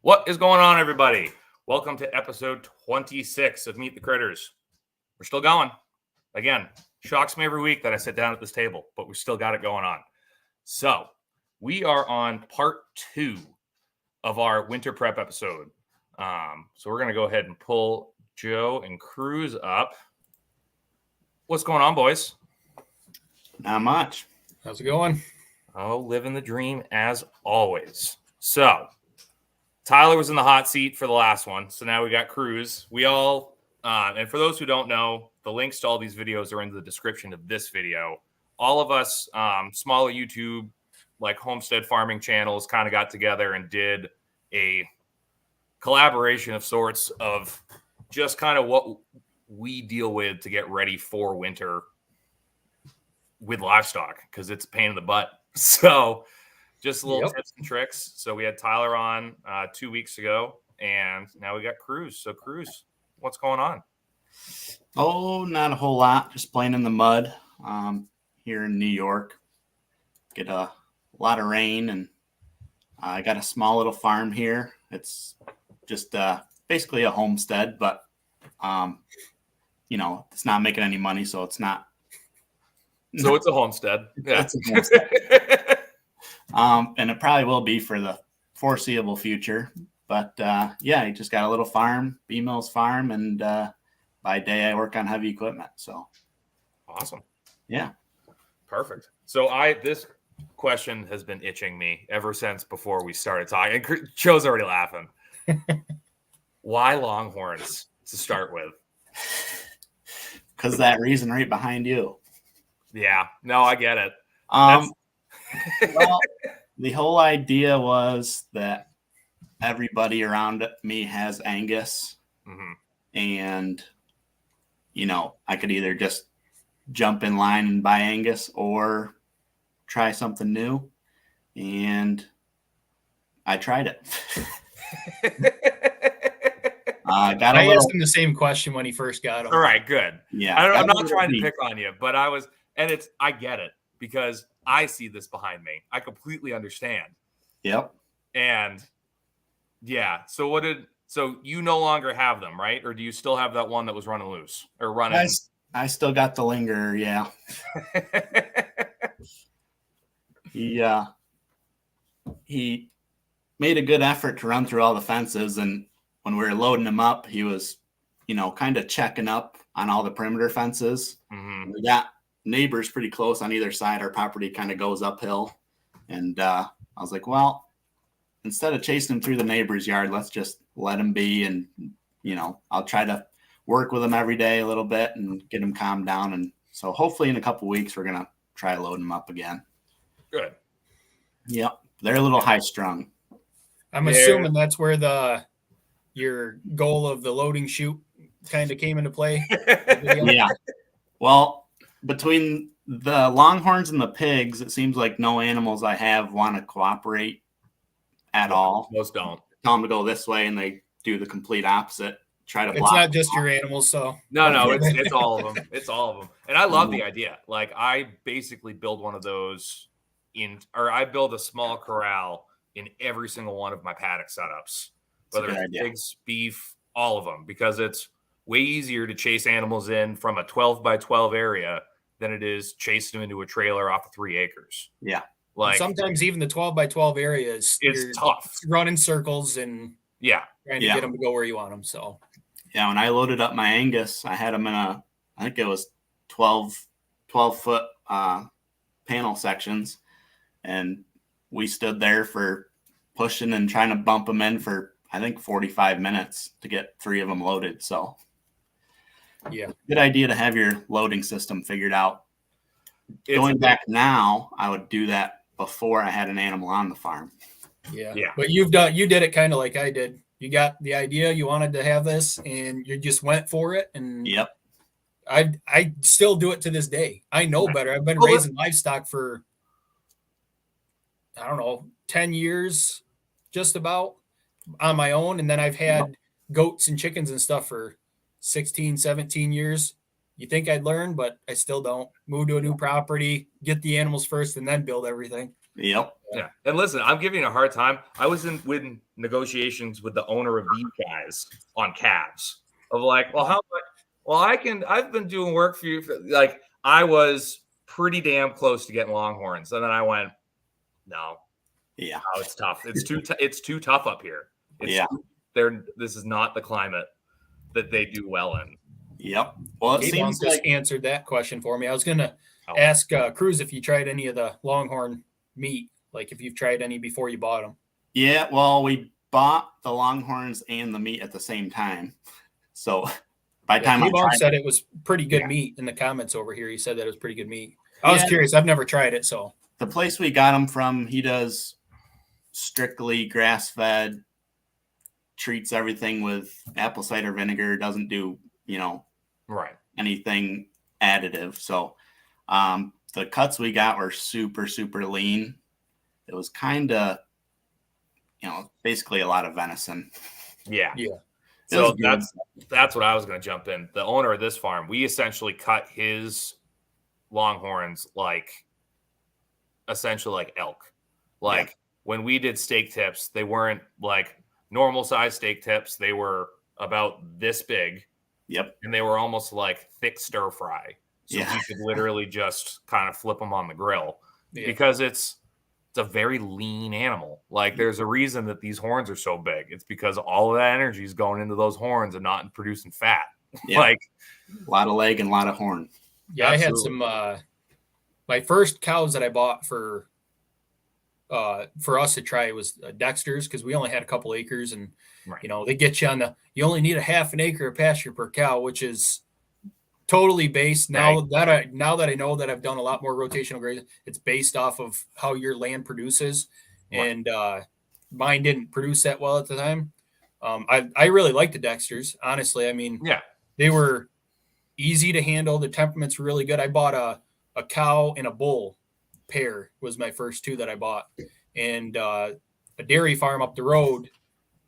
What is going on, everybody? Welcome to episode 26 of Meet the Critters. We're still going. Again, shocks me every week that I sit down at this table, but we still got it going on. So, we are on part 2 of our winter prep episode. So we're going to go ahead and pull Joe and Cruz up. What's going on, boys? Not much. How's it going? Oh, living the dream as always. So, Tyler was in the hot seat for the last one, so now we got Cruz. We all, and for those who don't know, the links to all these videos are in the description of this video. All of us, smaller YouTube, like homestead farming channels, kind of got together and did a collaboration of sorts of just kind of what we deal with to get ready for winter with livestock, because it's a pain in the butt. So just little tips and tricks. So we had Tyler on 2 weeks ago, and now we got Cruz. So Cruz, what's going on? Oh, not a whole lot. Just playing in the mud here in New York. Get a lot of rain, and I got a small little farm here. It's just basically a homestead, but it's not making any money, so it's not. So it's a homestead. Yeah. It's a homestead. And it probably will be for the foreseeable future. But you just got a little farm, B-Mills farm, and by day I work on heavy equipment. So awesome. Yeah. Perfect. So this question has been itching me ever since before we started talking. Joe's already laughing. Why Longhorns to start with? Because that reason right behind you. Yeah. No, I get it. Well, the whole idea was that everybody around me has Angus, and I could either just jump in line and buy Angus or try something new, and I tried it. I asked him the same question when he first got him. All right, good. Yeah, I'm not trying to pick on you, but I get it, because I see this behind me. I completely understand. Yep. And yeah, so you no longer have them, right? Or do you still have that one that was running loose or running? I still got the linger. Yeah. He made a good effort to run through all the fences, and when we were loading him up, he was, kind of checking up on all the perimeter fences. Mm-hmm. We got neighbors pretty close on either side. Our property kind of goes uphill, and I was like, well, instead of chasing him through the neighbor's yard, let's just let him be, and I'll try to work with him every day a little bit and get him calmed down. And so hopefully in a couple weeks we're gonna try loading him up again. Good. Yep, they're a little high strung. I'm assuming that's where your goal of the loading chute kind of came into play. Yeah. Well, between the Longhorns and the pigs, it seems like no animals I have want to cooperate at all. Most don't. Tell them to go this way, and they do the complete opposite. Try to block. It's not just your animals, so. No, it's all of them. It's all of them. And I love the idea. Like, I basically build one of those I build a small corral in every single one of my paddock setups, whether it's pigs, beef, all of them, because it's way easier to chase animals in from a 12 by 12 area than it is chasing them into a trailer off of 3 acres. Yeah. Like, sometimes even the 12 by 12 areas, it's tough. Running circles and trying to get them to go where you want them. So yeah, when I loaded up my Angus, I had them in I think it was 12 foot panel sections, and we stood there for pushing and trying to bump them in for, I think, 45 minutes to get 3 of them loaded. So yeah, good idea to have your loading system figured out. Going back now, I would do that before I had an animal on the farm. Yeah. But you did it kind of like I did. You got the idea, you wanted to have this, and you just went for it. And yep. I still do it to this day. I know better. I've been raising livestock for, I don't know, 10 years, just about, on my own. And then I've had goats and chickens and stuff for 16, 17 years. You think I'd learn, but I still don't. Move to a new property, get the animals first, and then build everything. Yep. Yeah. And listen, I'm giving you a hard time. I was in negotiations with the owner of these guys on calves of like, well, how much? Well, I've been doing work for you. Like, I was pretty damn close to getting Longhorns. And then I went, no, it's tough. It's too tough up here. This is not the climate that they do well in. Yep. Well, it seems just answered that question for me. I was going to ask Cruz if you tried any of the Longhorn meat, like if you've tried any before you bought them. Yeah, well, we bought the Longhorns and the meat at the same time. So by the time I said it was pretty good meat in the comments over here. He said that it was pretty good meat. I was curious. I've never tried it. So the place we got them from, he does strictly grass-fed, treats everything with apple cider vinegar, doesn't do, anything additive. So the cuts we got were super, super lean. It was kind of, basically a lot of venison. Yeah. So that's what I was going to jump in. The owner of this farm, we essentially cut his Longhorns essentially like elk. When we did steak tips, they weren't like normal size steak tips. They were about this big. Yep. And they were almost like thick stir fry. So you could literally just kind of flip them on the grill because it's a very lean animal. Like, there's a reason that these horns are so big. It's because all of that energy is going into those horns and not producing fat. Yeah. Like a lot of leg and a lot of horn. Yeah, absolutely. I had some my first cows that I bought for us to try was Dexter's, because we only had a couple acres, and they get you on you only need a half an acre of pasture per cow, which is totally based now that I know that I've done a lot more rotational grazing. It's based off of how your land produces, and mine didn't produce that well at the time. I really liked the Dexters, honestly. I mean, they were easy to handle. The temperament's really good. I bought a cow and a bull pair was my first two that I bought, and a dairy farm up the road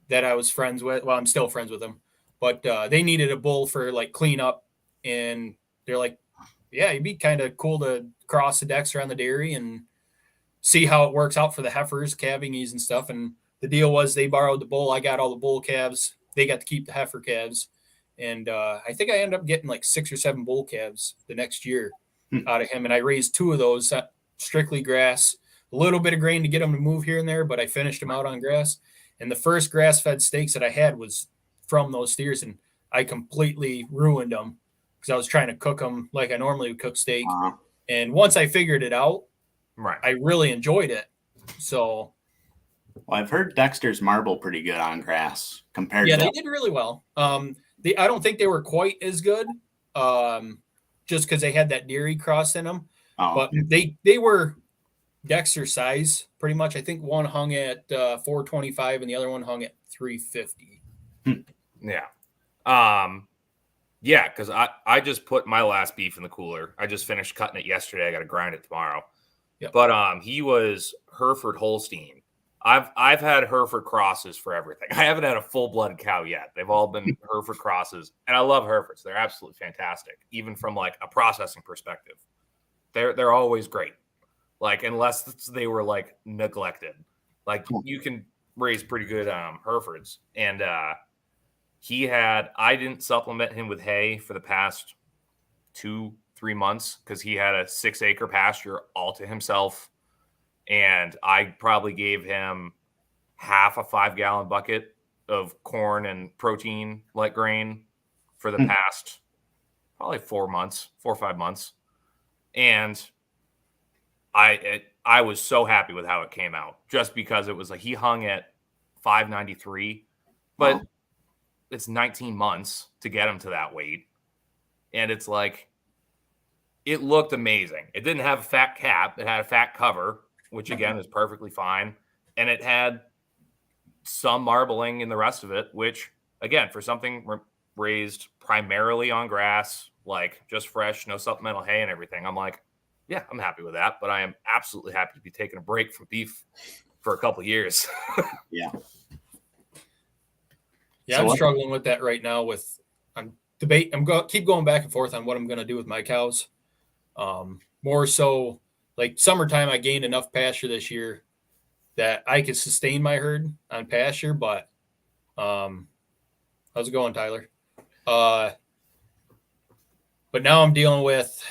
that I was friends with. Well, I'm still friends with them, but they needed a bull for like cleanup. And they're like, yeah, it'd be kind of cool to cross the Dexter on the dairy and see how it works out for the heifers, calving and stuff. And the deal was they borrowed the bull. I got all the bull calves. They got to keep the heifer calves. And I think I ended up getting like 6 or 7 bull calves the next year out of him. And I raised 2 of those, strictly grass, a little bit of grain to get them to move here and there, but I finished them out on grass. And the first grass-fed steaks that I had was from those steers, and I completely ruined them, because I was trying to cook them like I normally would cook steak. And once I figured it out, I really enjoyed it. So, well, I've heard Dexter's marble pretty good on grass compared to. Yeah, they did really well. I don't think they were quite as good, just because they had that dairy cross in them. But they were Dexter size pretty much. I think one hung at 425 and the other one hung at 350. Yeah. Yeah, because I just put my last beef in the cooler. I just finished cutting it yesterday. I got to grind it tomorrow. Yep. But he was Hereford Holstein. I've had Hereford crosses for everything. I haven't had a full-blooded cow yet. They've all been Hereford crosses, and I love Herefords. They're absolutely fantastic, even from like a processing perspective. They're always great. Like, unless they were like neglected. Like, you can raise pretty good Herefords, and I didn't supplement him with hay for the past 2-3 months because he had a 6-acre pasture all to himself. And I probably gave him half a 5-gallon bucket of corn and protein like grain for the past probably 4 or 5 months. And I was so happy with how it came out, just because it was like he hung at 593, but it's 19 months to get him to that weight. And it's like, it looked amazing. It didn't have a fat cap. It had a fat cover, which again is perfectly fine. And it had some marbling in the rest of it, which again, for something raised primarily on grass, like just fresh, no supplemental hay and everything, I'm like, yeah, I'm happy with that. But I am absolutely happy to be taking a break from beef for a couple of years. Yeah. Yeah, so I'm struggling with that right now. I'm debate. Keep going back and forth on what I'm going to do with my cows. More so, like summertime, I gained enough pasture this year that I could sustain my herd on pasture. But how's it going, Tyler? But now I'm dealing with.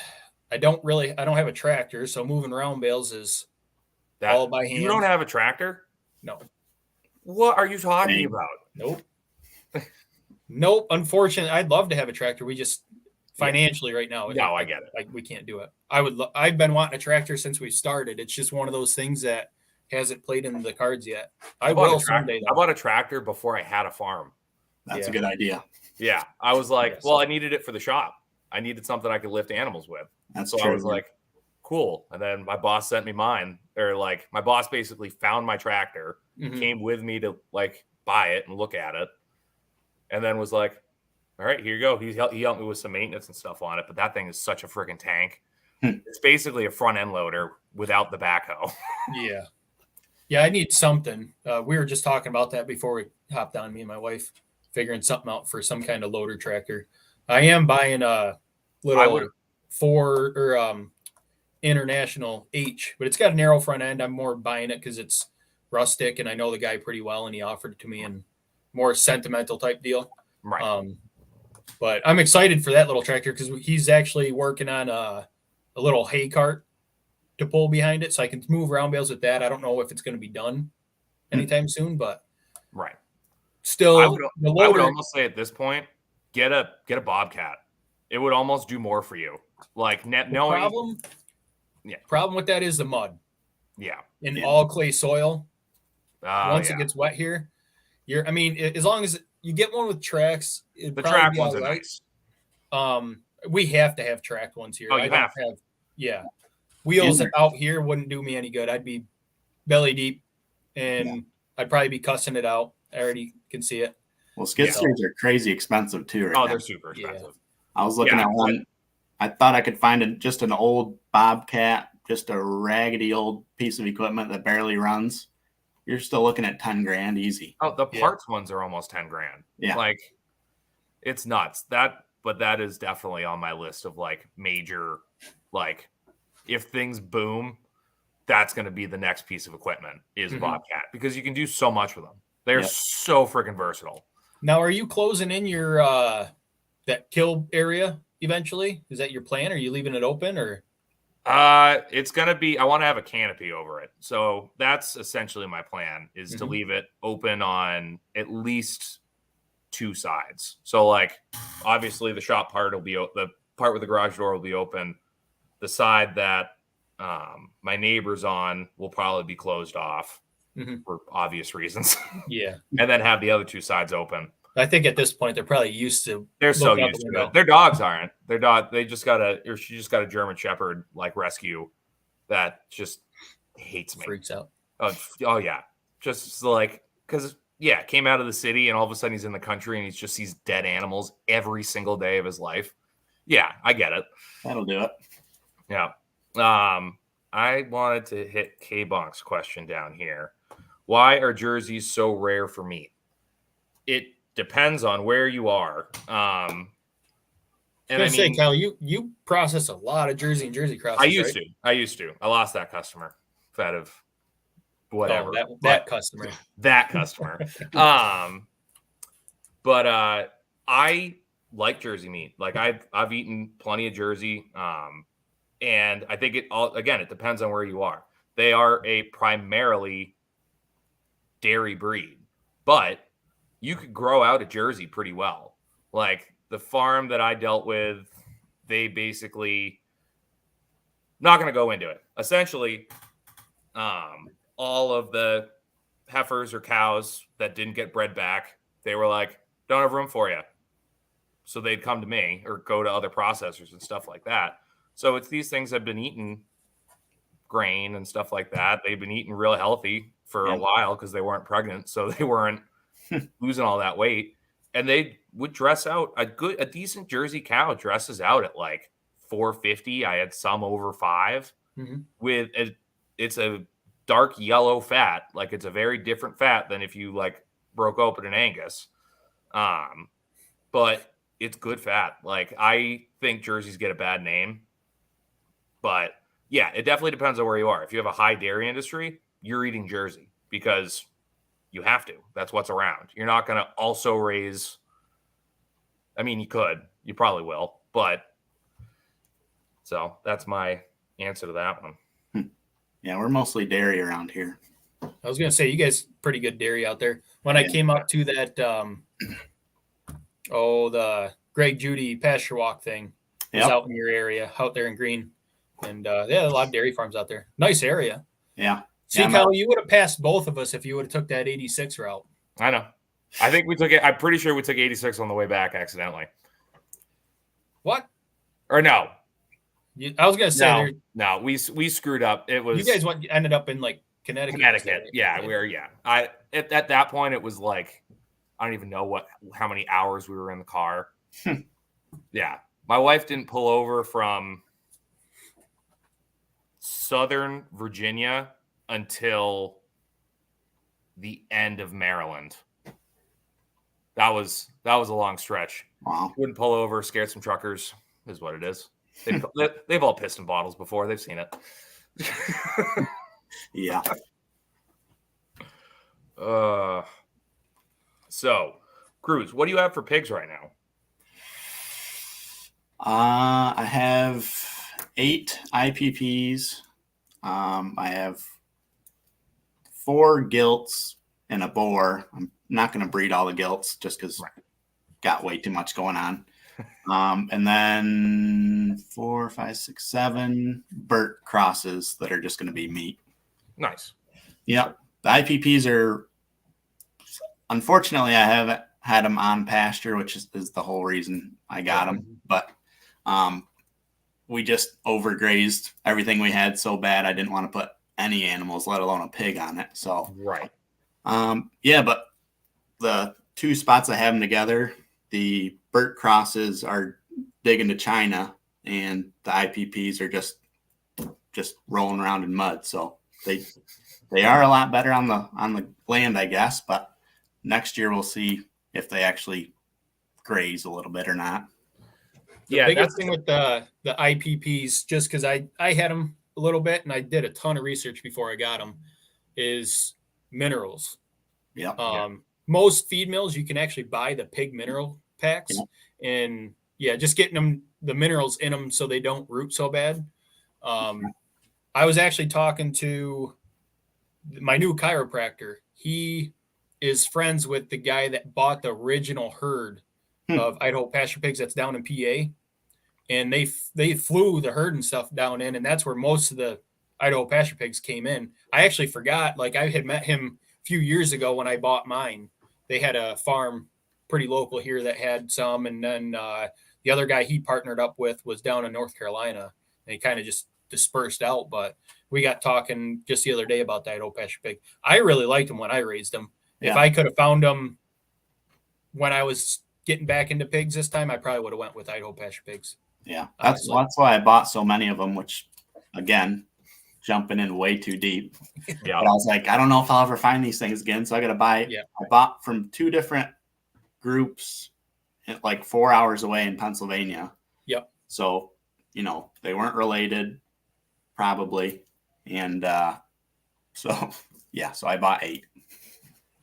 I don't have a tractor, so moving round bales is all by hand. You don't have a tractor? No. What are you talking about? Nope. Nope. Unfortunately, I'd love to have a tractor. We just financially right now. No, I get it. We can't do it. I've been wanting a tractor since we started. It's just one of those things that hasn't played in the cards yet. I will someday. I bought a tractor before I had a farm. That's a good idea. Yeah. I was like, I needed it for the shop. I needed something I could lift animals with. That's so true. I was like, cool. And then my boss sent me mine. Or like my boss basically found my tractor, came with me to like buy it and look at it. And then was like, all right, here you go. He helped me with some maintenance and stuff on it. But that thing is such a freaking tank. It's basically a front end loader without the backhoe. Yeah. Yeah, I need something. We were just talking about that before we hopped on, me and my wife, figuring something out for some kind of loader tractor. I am buying a little International H, but it's got a narrow front end. I'm more buying it because it's rustic and I know the guy pretty well and he offered it to me and more sentimental type deal. Right. But I'm excited for that little tractor because he's actually working on a little hay cart to pull behind it, so I can move round bales with that. I don't know if it's going to be done anytime soon, but right. Still, I would almost say at this point, get a Bobcat. It would almost do more for you. Like problem with that is the mud. Yeah. In all clay soil. Once it gets wet here, as long as you get one with tracks, the track ones are nice. We have to have tracked ones here. Oh, you have. Wheels out here wouldn't do me any good. I'd be belly deep, and I'd probably be cussing it out. I already can see it. Well, skid steers are crazy expensive too. Right now. They're super expensive. I was looking at one. I thought I could find just an old Bobcat, just a raggedy old piece of equipment that barely runs. You're still looking at $10,000 easy. Oh, the parts ones are almost $10,000. Yeah, like it's nuts. But that is definitely on my list of like major, like if things boom, that's going to be the next piece of equipment is Bobcat because you can do so much with them. They're so freaking versatile. Now, are you closing in your that kill area eventually? Is that your plan? Are you leaving it open or? It's going to be, I want to have a canopy over it. So that's essentially my plan is to leave it open on at least two sides. So like, obviously the shop part will be, the part with the garage door will be open. The side that my neighbor's on will probably be closed off for obvious reasons. Yeah. And then have the other two sides open. I think at this point, they're probably used to. They're so used to it. Their dogs aren't. They just she just got a German Shepherd like rescue that just hates me. Freaks out. Oh yeah. Just like, because came out of the city and all of a sudden he's in the country and he just sees dead animals every single day of his life. Yeah, I get it. That'll do it. Yeah. I wanted to hit K-Bonk's question down here. Why are jerseys so rare for meat? It depends on where you are. And I say, Kyle, you process a lot of jersey and jersey crosses. I used to. I lost that customer. Out of whatever. Oh, that customer. That customer. But I like jersey meat. Like I've eaten plenty of jersey. And I think it depends on where you are. They are a primarily dairy breed, but you could grow out a jersey pretty well. Like the farm that I dealt with, they basically, not going to go into it. Essentially, all of the heifers or cows that didn't get bred back, they were like, don't have room for you. So they'd come to me or go to other processors and stuff like that. So it's these things that have been eating grain and stuff like that. They've been eating real healthy for a while because they weren't pregnant. So they weren't losing all that weight. And they would dress out a decent Jersey cow dresses out at like 450. I had some over 5 with it's a dark yellow fat. Like it's a very different fat than if you like broke open an Angus. But it's good fat. Like, I think jerseys get a bad name, but yeah, it definitely depends on where you are. If you have a high dairy industry, you're eating jersey because you have to. That's what's around. You're not going to also raise. I mean, you could. You probably will. But so that's my answer to that one. Yeah, we're mostly dairy around here. I was going to say, you guys pretty good dairy out there. When I came up to that, the Greg Judy pasture walk thing was out in your area, out there in Green. And a lot of dairy farms out there. Nice area. Yeah. See, Kyle, you would have passed both of us if you would have took that 86 route. I know. I think we took it. I'm pretty sure we took 86 on the way back accidentally. What? Or no. I was going to say. No, we screwed up. It was. You guys ended up in like Connecticut. Yeah, at that point, it was like, I don't even know how many hours we were in the car. Yeah. My wife didn't pull over from Southern Virginia until the end of Maryland. That was a long stretch. Wow. Wouldn't pull over, scared some truckers, is what it is. They've all pissed in bottles before. They've seen it. Yeah. So, Cruz, what do you have for pigs right now? I have 8 IPPs. I have 4 gilts and a boar. I'm not going to breed all the gilts just because got way too much going on. And then 4, 5, 6, 7 Burt crosses that are just going to be meat. Nice. Yeah. The IPPs are, unfortunately, I haven't had them on pasture, which is the whole reason I got them. But we just overgrazed everything we had so bad I didn't want to put any animals, let alone a pig, on it. So but the 2 spots I have them together, the Burt crosses are big into China, and the IPPs are just rolling around in mud. So they are a lot better on the land, I guess. But next year we'll see if they actually graze a little bit or not. The biggest thing with the IPPs, just because I had them a little bit and I did a ton of research before I got them, is minerals. Most feed mills, you can actually buy the pig mineral packs, and just getting them the minerals in them so they don't root so bad. I was actually talking to my new chiropractor. He is friends with the guy that bought the original herd of Idaho pasture pigs that's down in PA, and they flew the herd and stuff down in, and that's where most of the Idaho pasture pigs came in. I actually forgot, like, I had met him a few years ago when I bought mine. They had a farm pretty local here that had some, and then the other guy he partnered up with was down in North Carolina, and he kind of just dispersed out. But we got talking just the other day about the Idaho pasture pig. I really liked them when I raised them. If I could have found them when I was getting back into pigs this time, I probably would have went with Idaho pasture pigs. Yeah, that's why I bought so many of them, which, again, jumping in way too deep. Yeah. But I was like, I don't know if I'll ever find these things again, so I got to buy. Yeah. I bought from 2 different groups, like 4 hours away in Pennsylvania. Yep. So, they weren't related, probably, and so I bought 8.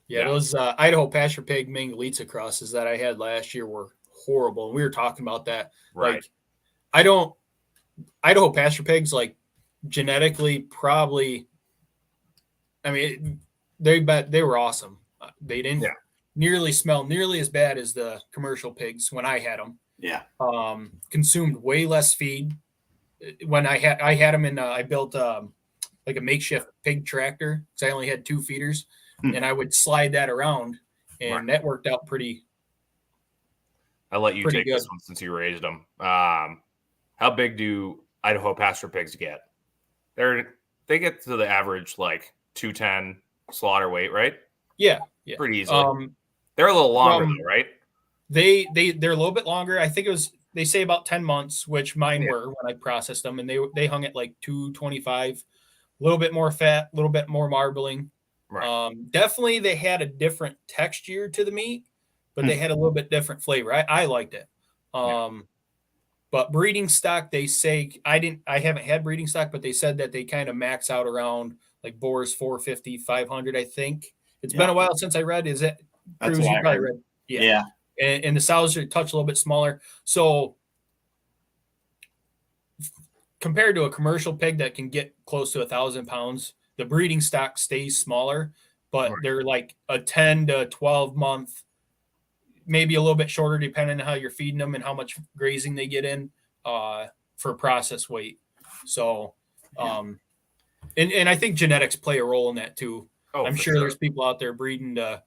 Yeah, those Idaho pasture pig Mangalitsa crosses that I had last year were horrible, and we were talking about that. Right. Like, Idaho pasture pigs, like, genetically, probably, I mean, they were awesome. They didn't nearly smell nearly as bad as the commercial pigs when I had them. Yeah. Consumed way less feed. When I had them in, I built like a makeshift pig tractor because I only had 2 feeders, and I would slide that around, and that worked out pretty. I'll let you take good. this one since you raised them. How big do Idaho pasture pigs get? They get to the average like 210 slaughter weight, right? Yeah. Pretty easily. They're a little longer though, right? They're a little bit longer. I think they say about 10 months, which mine were when I processed them, and they hung at like 225, a little bit more fat, a little bit more marbling. Right. Definitely they had a different texture to the meat, but they had a little bit different flavor. I liked it. But breeding stock, they say I haven't had breeding stock, but they said that they kind of max out around like boars 450, 500. I think it's been a while since I read. Is it That's Cruz? what You I probably heard. read. Yeah. And the sows are a touch a little bit smaller. So compared to a commercial pig that can get close to 1,000 pounds, the breeding stock stays smaller, but they're like a 10 to 12 month, maybe a little bit shorter depending on how you're feeding them and how much grazing they get in for process weight. So, and I think genetics play a role in that too. I'm sure there's people out there breeding to,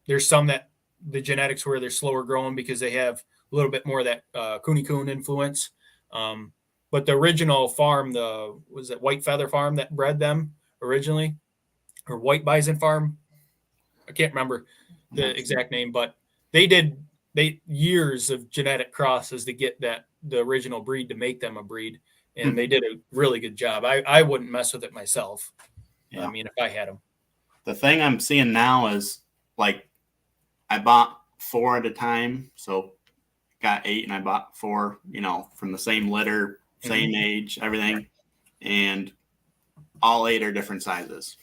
there's some that the genetics where they're slower growing because they have a little bit more of that Cooney Coon influence. But the original farm, was it White Feather Farm that bred them originally, or White Bison Farm? I can't remember the exact name, but they did years of genetic crosses to get the original breed to make them a breed, and they did a really good job. I wouldn't mess with it myself. Yeah. I mean, if I had them. The thing I'm seeing now is like I bought 4 at a time, so got 8, and I bought 4, from the same litter, same age, everything, and all 8 are different sizes.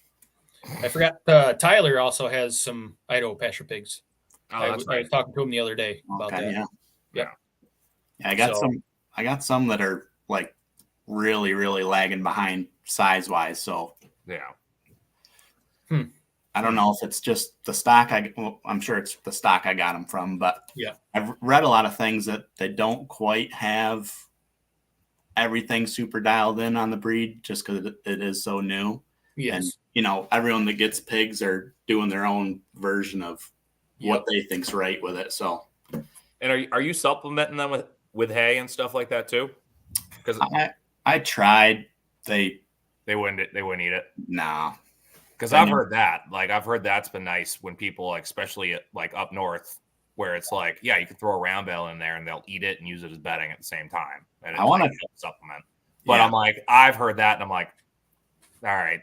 I forgot Tyler also has some Idaho pasture pigs. I was talking to him the other day about that. Yeah. I got some that are like really, really lagging behind size wise. So I don't know if it's just the stock. I'm sure it's the stock I got them from, but I've read a lot of things that they don't quite have everything super dialed in on the breed just because it is so new. Yes. And, everyone that gets pigs are doing their own version of what they think's right with it. So, and are you supplementing them with hay and stuff like that too? Because I tried. They wouldn't eat it. No. Because I've heard that. Like I've heard that's been nice when people, especially like up north, where it's like, you can throw a round bale in there and they'll eat it and use it as bedding at the same time. And I want to supplement. But I'm like, I've heard that and I'm like, all right.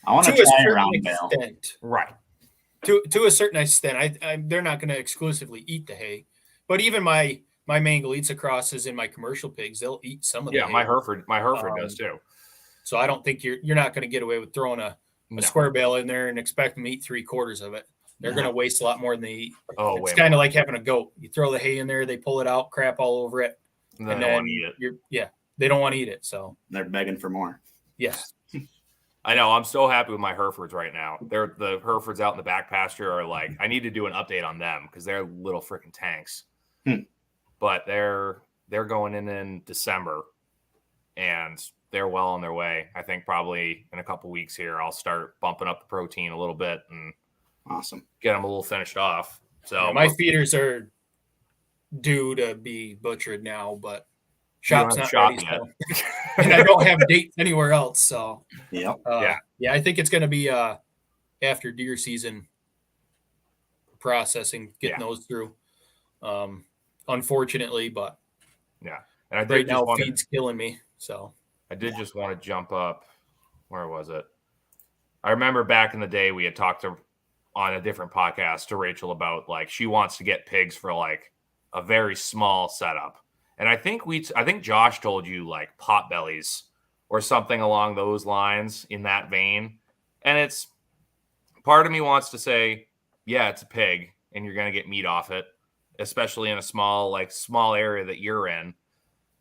I want to try a round bale. Right. To a certain extent, they're not going to exclusively eat the hay, but even my Mangalitsa crosses in my commercial pigs, they'll eat some of the hay. My Hereford does too. So I don't think you're not going to get away with throwing a square bale in there and expect them to eat 3/4 of it. They're going to waste a lot more than they eat. It's kind of like having a goat. You throw the hay in there, they pull it out, crap all over it, and then they don't want to eat it. They don't want to eat it. So they're begging for more. Yes. I know. I'm so happy with my Herefords right now. The Herefords out in the back pasture are like, I need to do an update on them because they're little freaking tanks. But they're going in December, and they're well on their way. I think probably in a couple weeks here, I'll start bumping up the protein a little bit and get them a little finished off. So my feeders are due to be butchered now, but shop's not ready yet. So. And I don't have dates anywhere else. So I think it's going to be after deer season processing, getting those through. Unfortunately, but and right now feed's killing me. So I did just want to jump up. Where was it? I remember back in the day we had talked on a different podcast to Rachel about like she wants to get pigs for like a very small setup. And I think Josh told you like pot bellies or something along those lines in that vein. And it's part of me wants to say, it's a pig and you're going to get meat off it, especially in a small area that you're in.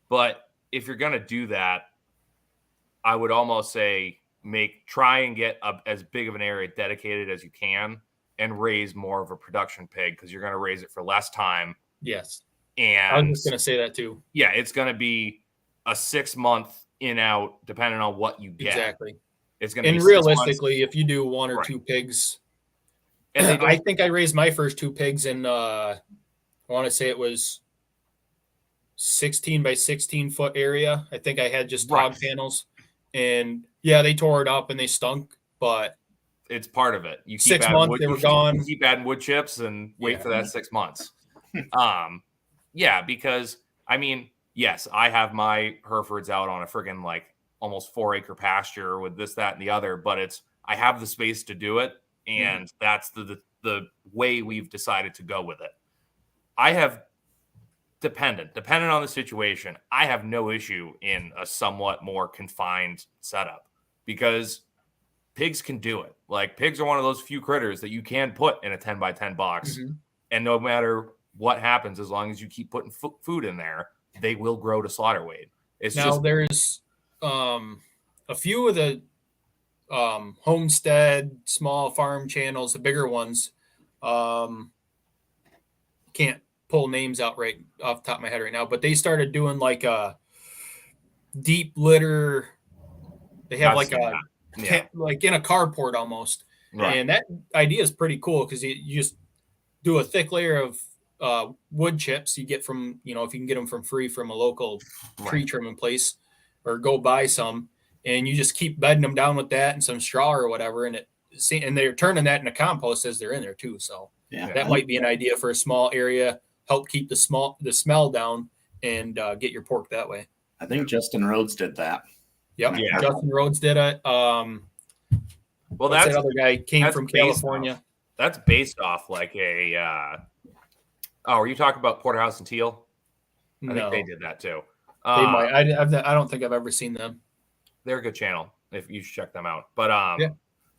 But if you're going to do that, I would almost say try and get as big of an area dedicated as you can and raise more of a production pig because you're going to raise it for less time. Yes. And I was just going to say that too. Yeah, it's going to be a 6-month in out, depending on what you get. Exactly. It's going to be. And realistically, if you do 1 or 2 pigs, and I think I raised my first 2 pigs in. I want to say it was 16 by 16 foot area. I think I had just dog panels, and they tore it up and they stunk, but it's part of it. You keep 6 months they were gone. You keep adding wood chips and wait for that 6 months. Because I mean, yes, I have my Herefords out on a friggin' like almost 4-acre pasture with this, that, and the other, but I have the space to do it, and that's the way we've decided to go with it. I have dependent on the situation. I have no issue in a somewhat more confined setup because pigs can do it. Like pigs are one of those few critters that you can put in a 10 by 10 box. Mm-hmm. And no matter what happens, as long as you keep putting food in there, they will grow to slaughter weight. There's a few of the homestead small farm channels, the bigger ones. Can't pull names out right off the top of my head right now, but they started doing like a deep litter. They have like like in a carport almost. Right. And that idea is pretty cool because you just do a thick layer of wood chips you get from, if you can get them from free from a local tree trimming place or go buy some, and you just keep bedding them down with that and some straw or whatever. And they're turning that into compost as they're in there too. So that might be an idea for a small area, help keep the smell down and get your pork that way. I think Justin Rhodes did that. Yep. Yeah. Justin Rhodes did it. Well, that other guy came from California. That's based off like a. Are you talking about Porterhouse and Teal? I think they did that too. They might. I don't think I've ever seen them. They're a good channel if you should check them out. But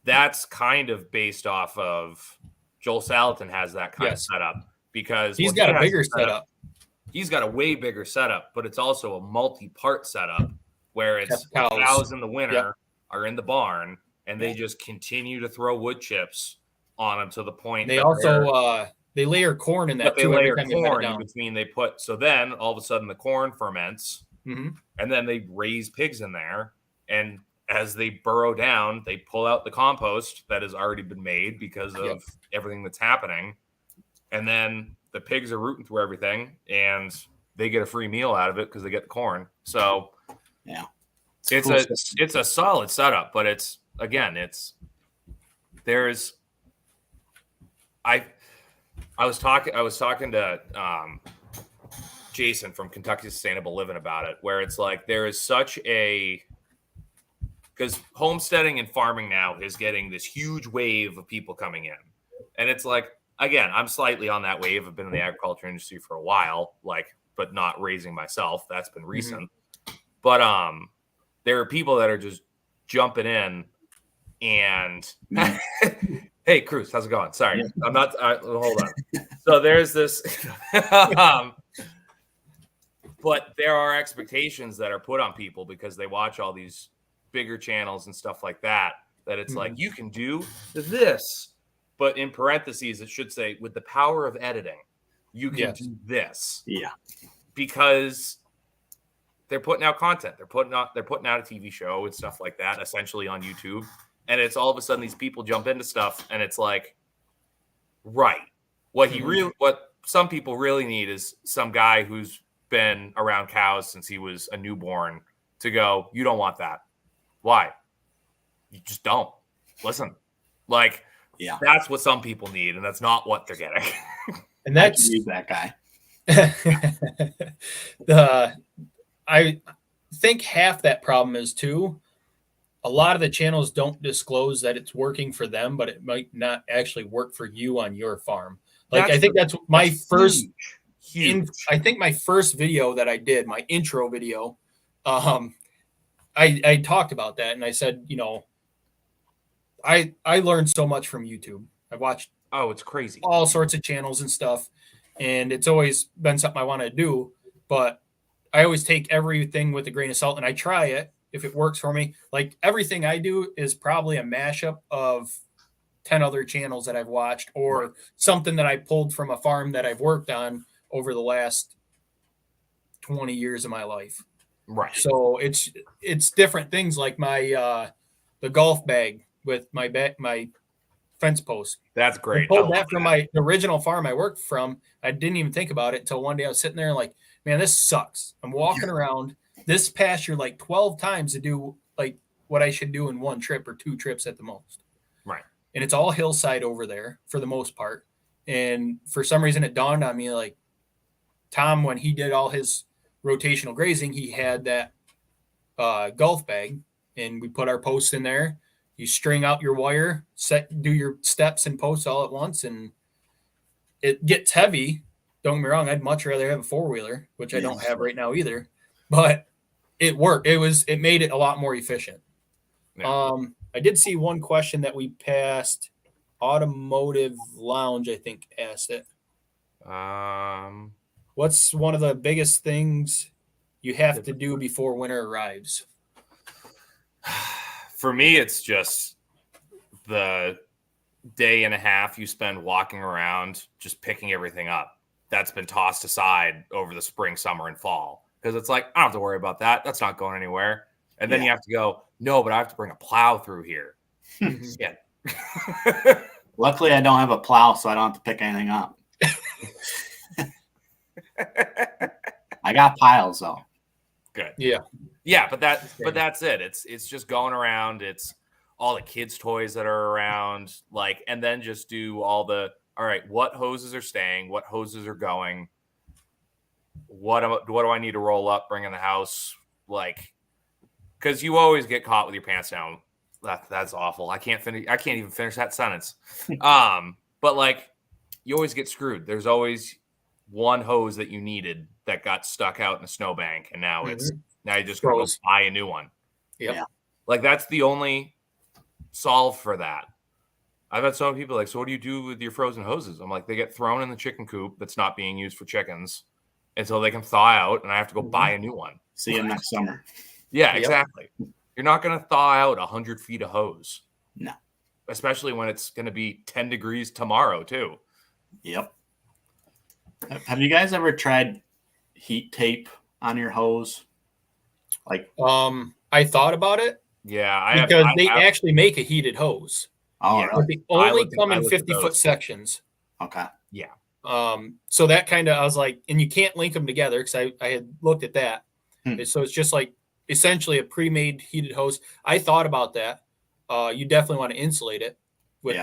that's kind of based off of Joel Salatin has that kind of setup because he's got a bigger setup. He's got a way bigger setup, but it's also a multi-part setup where it's cows in the winter are in the barn and they just continue to throw wood chips on them to the point they also they layer corn in that too. They layer corn in between. So then all of a sudden the corn ferments, and then they raise pigs in there. And as they burrow down, they pull out the compost that has already been made because of everything that's happening. And then the pigs are rooting through everything, and they get a free meal out of it because they get the corn. So it's a solid setup, but I was talking to Jason from Kentucky Sustainable Living about it, where it's like there is such because homesteading and farming now is getting this huge wave of people coming in. And it's like, again, I'm slightly on that wave. I've been in the agriculture industry for a while, but not raising myself. That's been recent. But there are people that are just jumping in and hey, Cruz, how's it going? Sorry, I'm not. Hold on. So there's this, but there are expectations that are put on people because they watch all these bigger channels and stuff like that. That it's like you can do this, but in parentheses it should say with the power of editing, you can do this. Yeah, because they're putting out content. They're putting out a TV show and stuff like that, essentially on YouTube. And it's all of a sudden these people jump into stuff, and it's like, right. What some people really need is some guy who's been around cows since he was a newborn to go, you don't want that. Why? You just don't. Listen. That's what some people need, and that's not what they're getting. And that's that guy. I think half that problem is too, a lot of the channels don't disclose that it's working for them, but it might not actually work for you on your farm. I think that's my first huge. I think my first video that I did, my intro video, I talked about that, and I said, I learned so much from YouTube. I watched it's crazy, all sorts of channels and stuff, and it's always been something I want to do, but I always take everything with a grain of salt, and I try it. If it works for me, like everything I do is probably a mashup of 10 other channels that I've watched or something that I pulled from a farm that I've worked on over the last 20 years of my life. Right. So it's different things like my the golf bag with my fence post. That's great. I pulled that from the original farm I worked from. I didn't even think about it until one day I was sitting there like, man, this sucks. I'm walking around this pasture 12 times to do what I should do in one trip or two trips at the most. Right. And it's all hillside over there for the most part. And for some reason it dawned on me, Tom, when he did all his rotational grazing, he had that golf bag, and we put our posts in there. You string out your wire, do your steps and posts all at once, and it gets heavy. Don't get me wrong, I'd much rather have a 4-wheeler, which I don't have right now either. But it worked. It made it a lot more efficient. Yeah. I did see one question that we passed. Automotive Lounge, I think, asked it. What's one of the biggest things you have to do before winter arrives? For me, it's just the day and a half you spend walking around, just picking everything up. That's been tossed aside over the spring, summer, and fall. Because it's like, I don't have to worry about that. That's not going anywhere. And then you have to go, no, but I have to bring a plow through here. Yeah. Luckily, I don't have a plow, so I don't have to pick anything up. I got piles, though. Good. Yeah. Yeah, but that's it. It's just going around. It's all the kids' toys that are around, like, and then just do all right, what hoses are staying, what hoses are going, what do I need to roll up, bring in the house, like, because you always get caught with your pants down. That's awful. I can't even finish that sentence. But like, you always get screwed. There's always one hose that you needed that got stuck out in a snowbank, and now now you just gotta go buy a new one. Yep. Yeah. Like, that's the only solve for that. I've had so many people like, so what do you do with your frozen hoses? I'm like, they get thrown in the chicken coop that's not being used for chickens until they can thaw out, and I have to go buy a new one. See you next summer. Yeah, exactly. You're not going to thaw out 100 feet of hose. No. Especially when it's going to be 10 degrees tomorrow, too. Yep. Have you guys ever tried heat tape on your hose? Like, I thought about it. Yeah, because they actually make a heated hose. Oh, yeah, really? They only come in 50-foot sections. Okay. Yeah. So that kind of, I was like, and you can't link them together because I had looked at that. So it's just like essentially a pre-made heated hose. I thought about that. You definitely want to insulate it with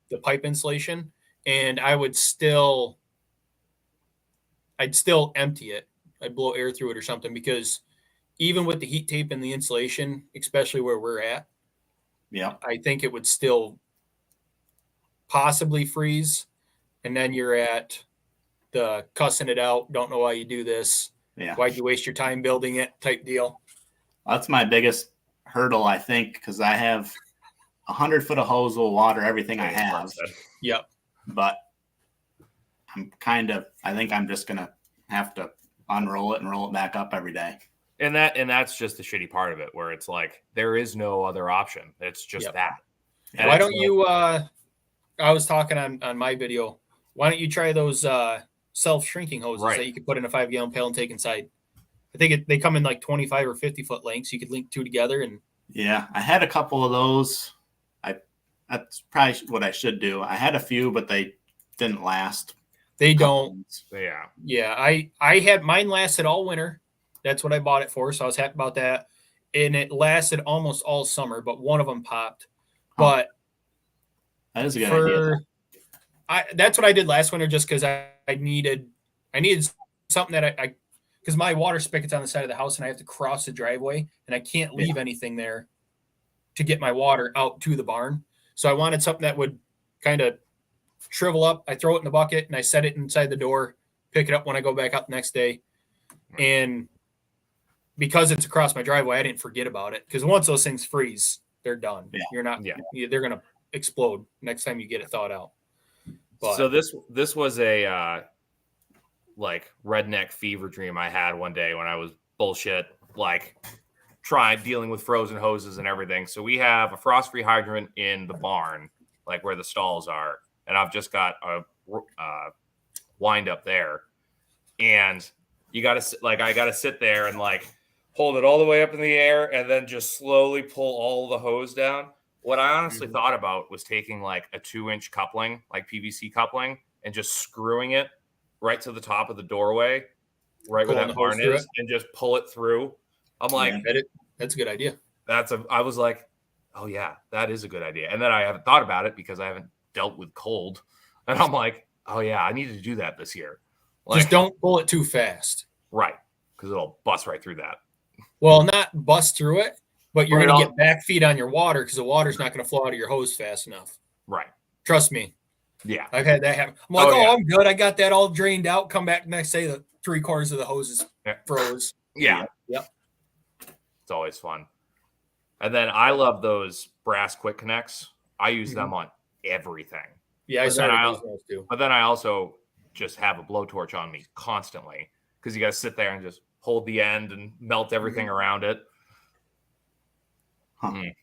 the pipe insulation, and I'd still empty it. I'd blow air through it or something, because even with the heat tape and the insulation, especially where we're at, I think it would still possibly freeze. And then you're at the cussing it out, don't know why you do this. Yeah. Why'd you waste your time building it type deal? That's my biggest hurdle, I think, because I have 100 foot of hose will water everything I have. Yep. But I think I'm just going to have to unroll it and roll it back up every day. And that's just the shitty part of it, where it's like, there is no other option. It's just that. And why don't you, I was talking on my video, why don't you try those self-shrinking hoses that you could put in a 5-gallon pail and take inside? I think they come in like 25 or 50 foot lengths. You could link two together. And yeah, I had a couple of those. That's probably what I should do. I had a few, but they didn't last. They don't. Yeah. Yeah. I had mine lasted all winter. That's what I bought it for. So I was happy about that. And it lasted almost all summer, but one of them popped. But that is a good idea. That's what I did last winter, just because I needed something that because my water spigot's on the side of the house and I have to cross the driveway and I can't leave anything there to get my water out to the barn. So I wanted something that would kind of shrivel up. I throw it in the bucket and I set it inside the door, pick it up when I go back up the next day. And because it's across my driveway, I didn't forget about it, because once those things freeze, they're done. Yeah. You're not. Yeah. They're gonna explode next time you get it thawed out. But, so this was a like redneck fever dream I had one day when I was bullshit, like dealing with frozen hoses and everything. So we have a frost-free hydrant in the barn, like where the stalls are, and I've just got a wind up there, and I gotta sit there and like hold it all the way up in the air and then just slowly pull all the hose down. What I honestly thought about was taking like a 2-inch coupling, like PVC coupling, and just screwing it right to the top of the doorway, right where that barn is, and just pull it through. I'm like, that's a good idea. I was like, oh yeah, that is a good idea. And then I haven't thought about it because I haven't dealt with cold. And I'm like, oh yeah, I need to do that this year. Like, just don't pull it too fast. Right. Because it'll bust right through that. Well, not bust through it, but you're going to get back feed on your water, because the water's not going to flow out of your hose fast enough. Right. Trust me. Yeah. I've had that happen. I'm like, yeah. I'm good. I got that all drained out. Come back next day, the 3/4 of the hose is froze. Yeah. Yep. It's always fun. And then I love those brass quick connects. I use them on everything. Yeah, I started using those too. But then I also just have a blowtorch on me constantly because you got to sit there and just hold the end and melt everything around it. Huh. Mm.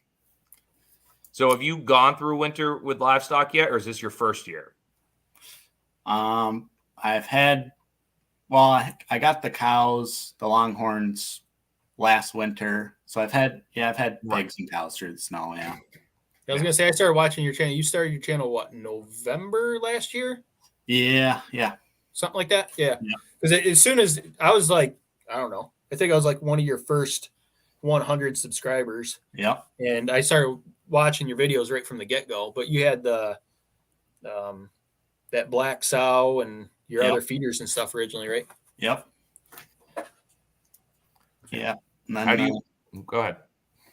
So have you gone through winter with livestock yet, or is this your first year? I've had, I got the cows, the longhorns last winter. So I've had pigs and cows through the snow. Yeah. I was going to say, I started watching your channel. You started your channel, what, November last year? Yeah. Something like that? Yeah. Because as soon as I was like, I don't know, I think I was like one of your first 100 subscribers. Yep. And I started watching your videos right from the get-go. But you had the that black sow and your other feeders and stuff originally, right? Yep. Yeah. And then, how do you go ahead?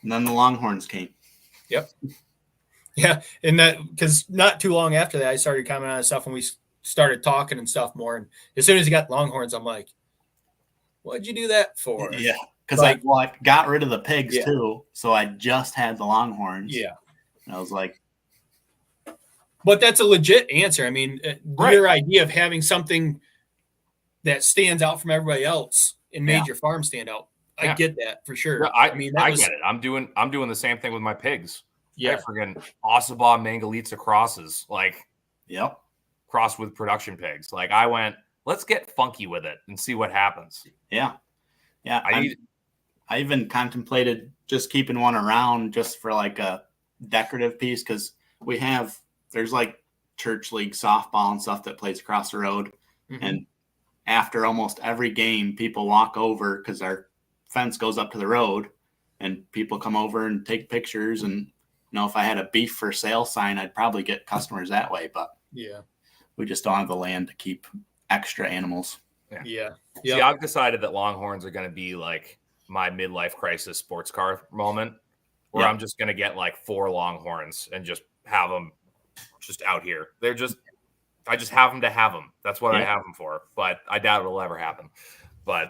And then the longhorns came. Yep. Yeah, and that because not too long after that, I started commenting on stuff and we started talking and stuff more. And as soon as you got longhorns, I'm like, "What'd you do that for?" Yeah, because I got rid of the pigs too, so I just had the longhorns. Yeah, and I was like, but that's a legit answer. I mean, your idea of having something that stands out from everybody else and made your farm stand out. I get that for sure. Yeah, I mean, I get it. I'm doing the same thing with my pigs. Yeah, friggin' Ossabaw Mangalitsa crosses, cross with production pigs. Like I went, let's get funky with it and see what happens. Yeah. I even contemplated just keeping one around just for like a decorative piece because there's like church league softball and stuff that plays across the road, and after almost every game, people walk over because our fence goes up to the road, and people come over and take pictures and. If I had a beef for sale sign, I'd probably get customers that way, but we just don't have the land to keep extra animals. Yeah. See, I've decided that longhorns are going to be like my midlife crisis sports car moment where I'm just going to get like 4 longhorns and just have them just out here. I just have them to have them. That's what I have them for, but I doubt it'll ever happen. But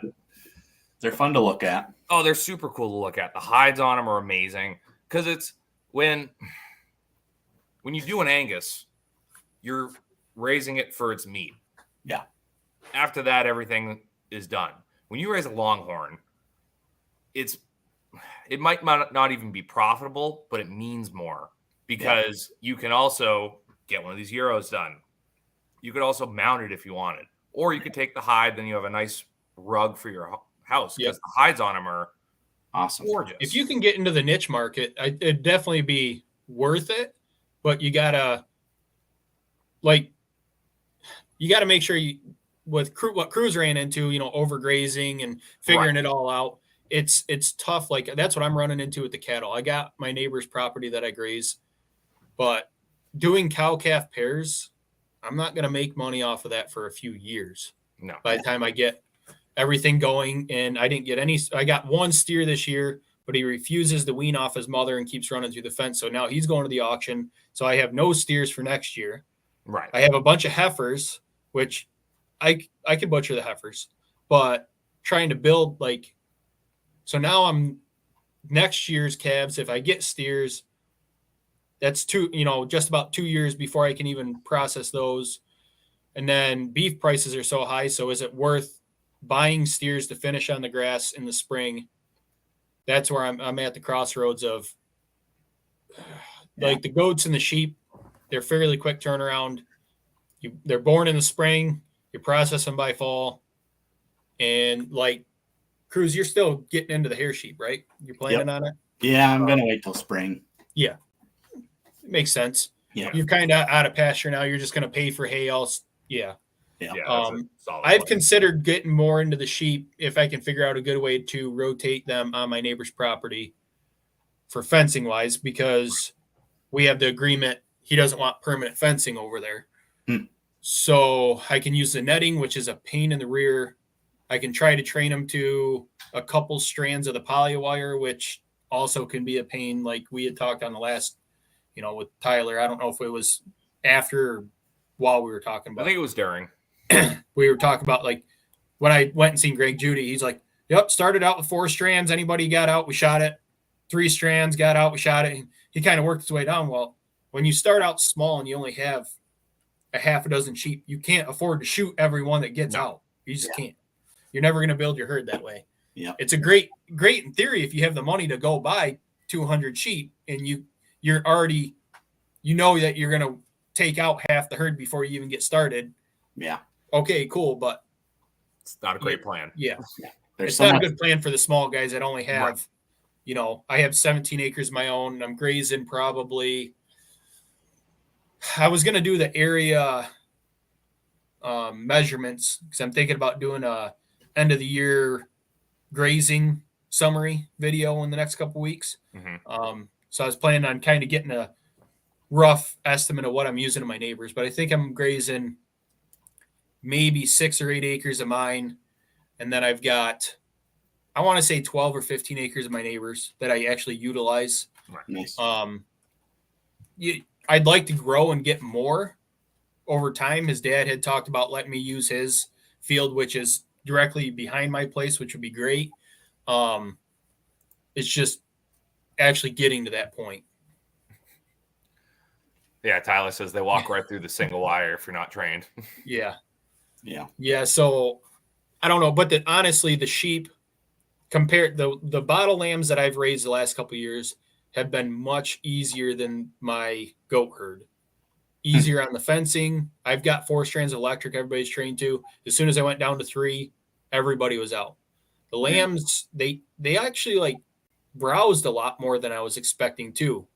they're fun to look at. Oh, they're super cool to look at. The hides on them are amazing because it's, when you do an Angus, you're raising it for its meat. Yeah. After that, everything is done. When you raise a longhorn, it might not even be profitable, but it means more because you can also get one of these Euros done. You could also mount it if you wanted, or you could take the hide, then you have a nice rug for your house because the hides on them are awesome. Gorgeous. If you can get into the niche market, it'd definitely be worth it. But you gotta make sure what Cruz ran into, overgrazing and figuring it all out. It's tough. Like that's what I'm running into with the cattle. I got my neighbor's property that I graze, but doing cow calf pairs, I'm not gonna make money off of that for a few years. No. By the time I get everything going, and I didn't get any. I got one steer this year, but he refuses to wean off his mother and keeps running through the fence. So now he's going to the auction. So I have no steers for next year. Right. I have a bunch of heifers, which I could butcher the heifers, but trying to build so now I'm next year's calves. If I get steers, that's just about 2 years before I can even process those. And then beef prices are so high. So is it worth buying steers to finish on the grass in the spring? That's where I'm at the crossroads of the goats and the sheep. They're fairly quick turnaround. They're born in the spring. You process them by fall. And Cruz, you're still getting into the hair sheep, right? You're planning on it? Yeah, I'm going to wait till spring. Yeah. It makes sense. Yeah. You're kind of out of pasture now. You're just going to pay for hay. Yeah. I've considered getting more into the sheep if I can figure out a good way to rotate them on my neighbor's property for fencing wise, because we have the agreement. He doesn't want permanent fencing over there. So I can use the netting, which is a pain in the rear. I can try to train them to a couple strands of the poly wire, which also can be a pain. Like we had talked on the last, with Tyler. I don't know if it was after or while we were talking I about. think it was during. We were talking about like when I went and seen Greg Judy. He's like, "Yep, started out with 4 strands. Anybody got out, we shot it. 3 strands got out, we shot it." And he kind of worked his way down. Well, when you start out small and you only have a half a dozen sheep, you can't afford to shoot every one that gets out. You just can't. You're never going to build your herd that way. Yeah, it's a great in theory if you have the money to go buy 200 sheep and you're already, you know that you're going to take out half the herd before you even get started. Yeah. Okay, cool, but it's not a great plan. Yeah. There's it's not a good plan for the small guys that only have, Right. you know, I have 17 acres of my own. I'm grazing probably. I was going to do the area measurements because I'm thinking about doing a end of the year grazing summary video in the next couple weeks. So I was planning on kind of getting a rough estimate of what I'm using in my neighbors, but I think I'm grazing maybe 6 or 8 acres of mine. And then I've got, I want to say 12 or 15 acres of my neighbors that I actually utilize. Right. Nice. I'd like to grow and get more over time. His dad had talked about letting me use his field, which is directly behind my place, which would be great. It's just actually getting to that point. Yeah, Tyler says they walk right through the single wire if you're not trained. Yeah. Yeah. So I don't know, but honestly, the sheep compared the bottle lambs that I've raised the last couple of years have been much easier than my goat herd. Easier on the fencing. I've got 4 strands of electric everybody's trained to. As soon as I went down to 3, everybody was out. The lambs, they actually like browsed a lot more than I was expecting too.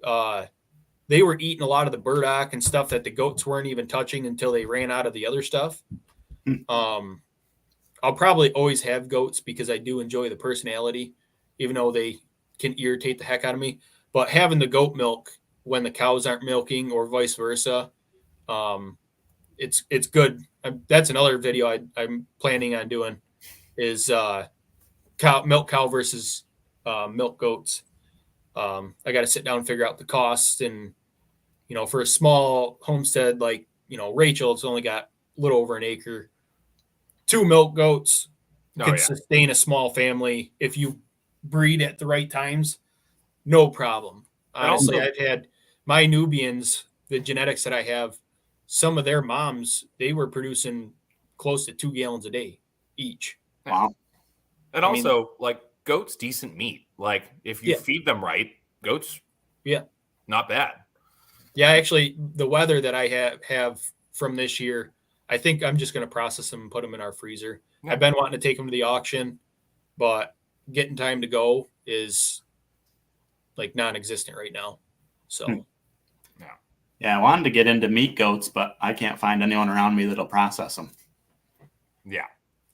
They were eating a lot of the burdock and stuff that the goats weren't even touching until they ran out of the other stuff. I'll probably always have goats because I do enjoy the personality, even though they can irritate the heck out of me. But having the goat milk when the cows aren't milking or vice versa, it's good. That's another video I'm planning on doing is milk cow versus milk goats. I got to sit down and figure out the costs. And, you know, for a small homestead like, you know, Rachel, it's only got a little over an acre. 2 milk goats can sustain a small family if you breed at the right times. No problem. Honestly, I've had my Nubians, the genetics that I have, some of their moms, they were producing close to 2 gallons a day each. Wow. And also, like, goats, decent meat. Like, if you feed them right, goats, not bad. Yeah, actually, the weather that I have from this year, I think I'm just going to process them and put them in our freezer. Yeah. I've been wanting to take them to the auction, but getting time to go is like non-existent right now. So, yeah, I wanted to get into meat goats, but I can't find anyone around me that'll process them. Yeah,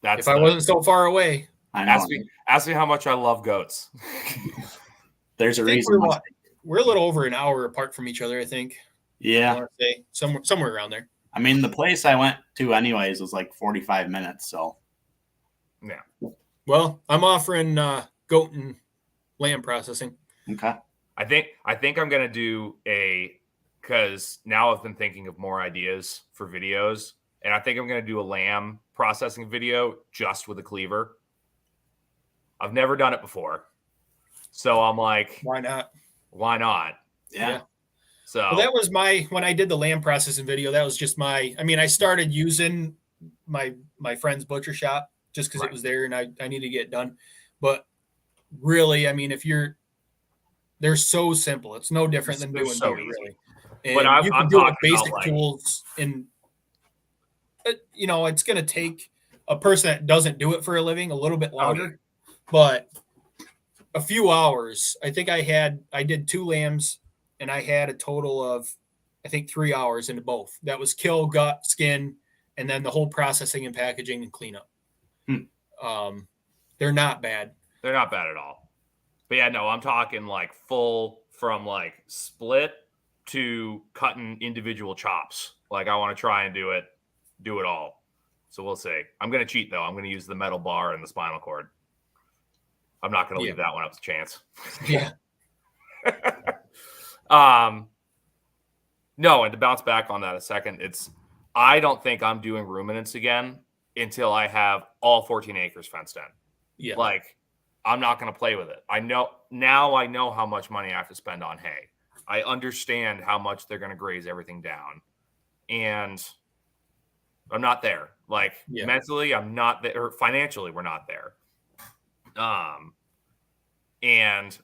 if I wasn't so far away. I know. Ask me how much I love goats. There's a reason. We're a little over an hour apart from each other, I think. Yeah, I want to say somewhere around there. I mean, the place I went to anyways was like 45 minutes. So, yeah. Well, I'm offering goat and lamb processing. Okay. I think I'm gonna do because now I've been thinking of more ideas for videos, and I think I'm gonna do a lamb processing video just with a cleaver. I've never done it before, so I'm like, why not? Why not? Yeah. So that was when I did the lamb processing video, that was just I started using my friend's butcher shop just because it was there and I needed to get it done. But really, I mean, they're so simple. It's no different than doing so easy. Really. And but you can do it with basic tools, and it's going to take a person that doesn't do it for a living a little bit longer, but a few hours. I think I did 2 lambs. And I had a total of, I think, 3 hours into both. That was kill, gut, skin, and then the whole processing and packaging and cleanup. They're not bad. They're not bad at all. But yeah, no, I'm talking like full from like split to cutting individual chops. Like I want to try and do it all. So we'll see. I'm going to cheat though. I'm going to use the metal bar and the spinal cord. I'm not going to leave that one up to chance. Yeah. No, and to bounce back on that a second, I don't think I'm doing ruminants again until I have all 14 acres fenced in. Yeah. Like, I'm not going to play with it. I know how much money I have to spend on hay. I understand how much they're going to graze everything down. And I'm not there. Like, mentally, I'm not there. Or financially, we're not there. And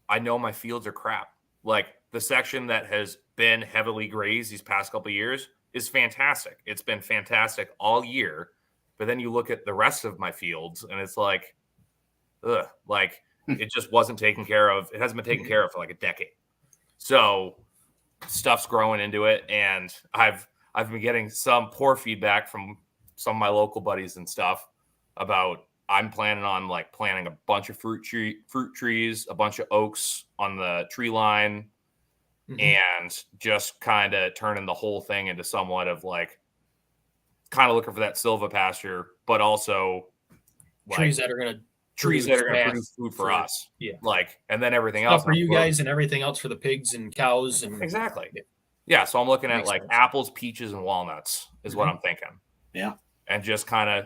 I know my fields are crap. Like, the section that has been heavily grazed these past couple of years is fantastic. It's been fantastic all year. But then you look at the rest of my fields, and it's like, ugh, like it just wasn't taken care of. It hasn't been taken care of for like a decade. So stuff's growing into it, and I've been getting some poor feedback from some of my local buddies and stuff about I'm planning on like planting a bunch of fruit trees, a bunch of oaks on the tree line, and just kind of turning the whole thing into somewhat of like kind of looking for that silvopasture, but also like trees that are going to produce food for us. Yeah. Like, and then everything else for you guys and everything else for the pigs and cows. And exactly. Yeah. So I'm looking at like apples, peaches, and walnuts is what I'm thinking. Yeah. And just kind of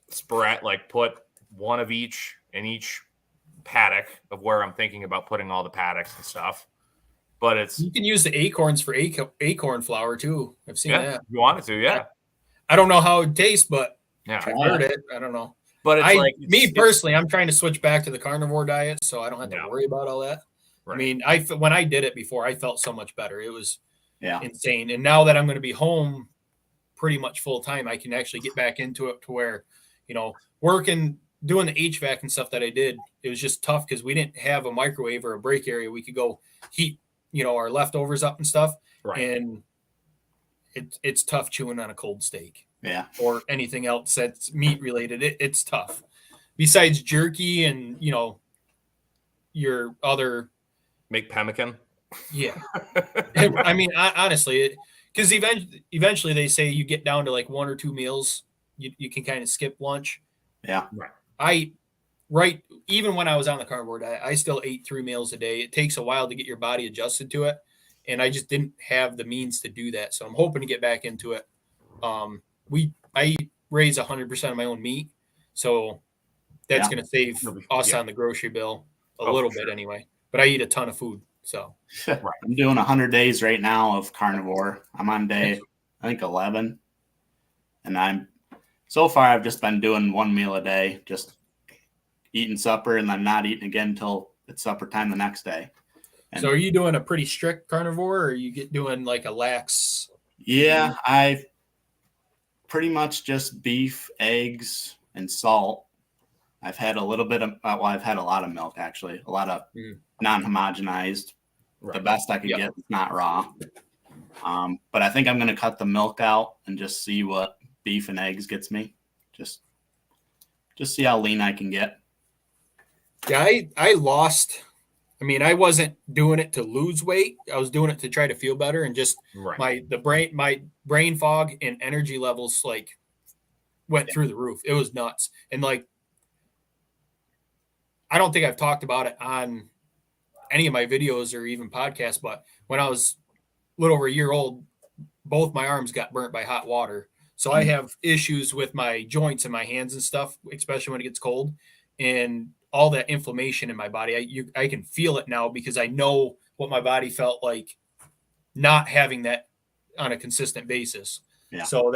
spread, like put one of each in each paddock of where I'm thinking about putting all the paddocks and stuff. But you can use the acorns for acorn flour too. I've seen that. If you wanted to, yeah. I don't know how it tastes, but yeah, I've heard it. I don't know. But it's personally, I'm trying to switch back to the carnivore diet, so I don't have to worry about all that. Right. I mean, when I did it before, I felt so much better. It was insane. And now that I'm going to be home pretty much full time, I can actually get back into it to where, working, doing the HVAC and stuff that I did, it was just tough because we didn't have a microwave or a break area. We could go heat, our leftovers up and stuff. Right. And it's tough chewing on a cold steak. Yeah. Or anything else that's meat related. It's tough. Besides jerky and, your other. Make pemmican. Yeah. I mean, honestly, because eventually they say you get down to like 1 or 2 meals. You can kind of skip lunch. Yeah. Right. Even when I was on the carnivore diet, I still ate 3 meals a day. It takes a while to get your body adjusted to it. And I just didn't have the means to do that. So I'm hoping to get back into it. I raise 100% of my own meat, so that's going to save us on the grocery bill a little bit anyway. But I eat a ton of food, so I'm doing 100 days right now of carnivore. I'm on day, I think 11, and so far I've just been doing 1 meal a day, just eating supper and then not eating again until it's supper time the next day. And so are you doing a pretty strict carnivore, or are you doing like a lax? Yeah, I pretty much just beef, eggs, and salt. I've had a little bit of, I've had a lot of milk actually, a lot of non-homogenized. Right. The best I could get is not raw. But I think I'm going to cut the milk out and just see what beef and eggs gets me. Just see how lean I can get. Yeah, I lost. I mean, I wasn't doing it to lose weight. I was doing it to try to feel better, and just my brain fog and energy levels like went through the roof. It was nuts. And like, I don't think I've talked about it on any of my videos or even podcasts, but when I was a little over a year old, both my arms got burnt by hot water. So I have issues with my joints and my hands and stuff, especially when it gets cold, and all that inflammation in my body. I can feel it now because I know what my body felt like not having that on a consistent basis. Yeah. So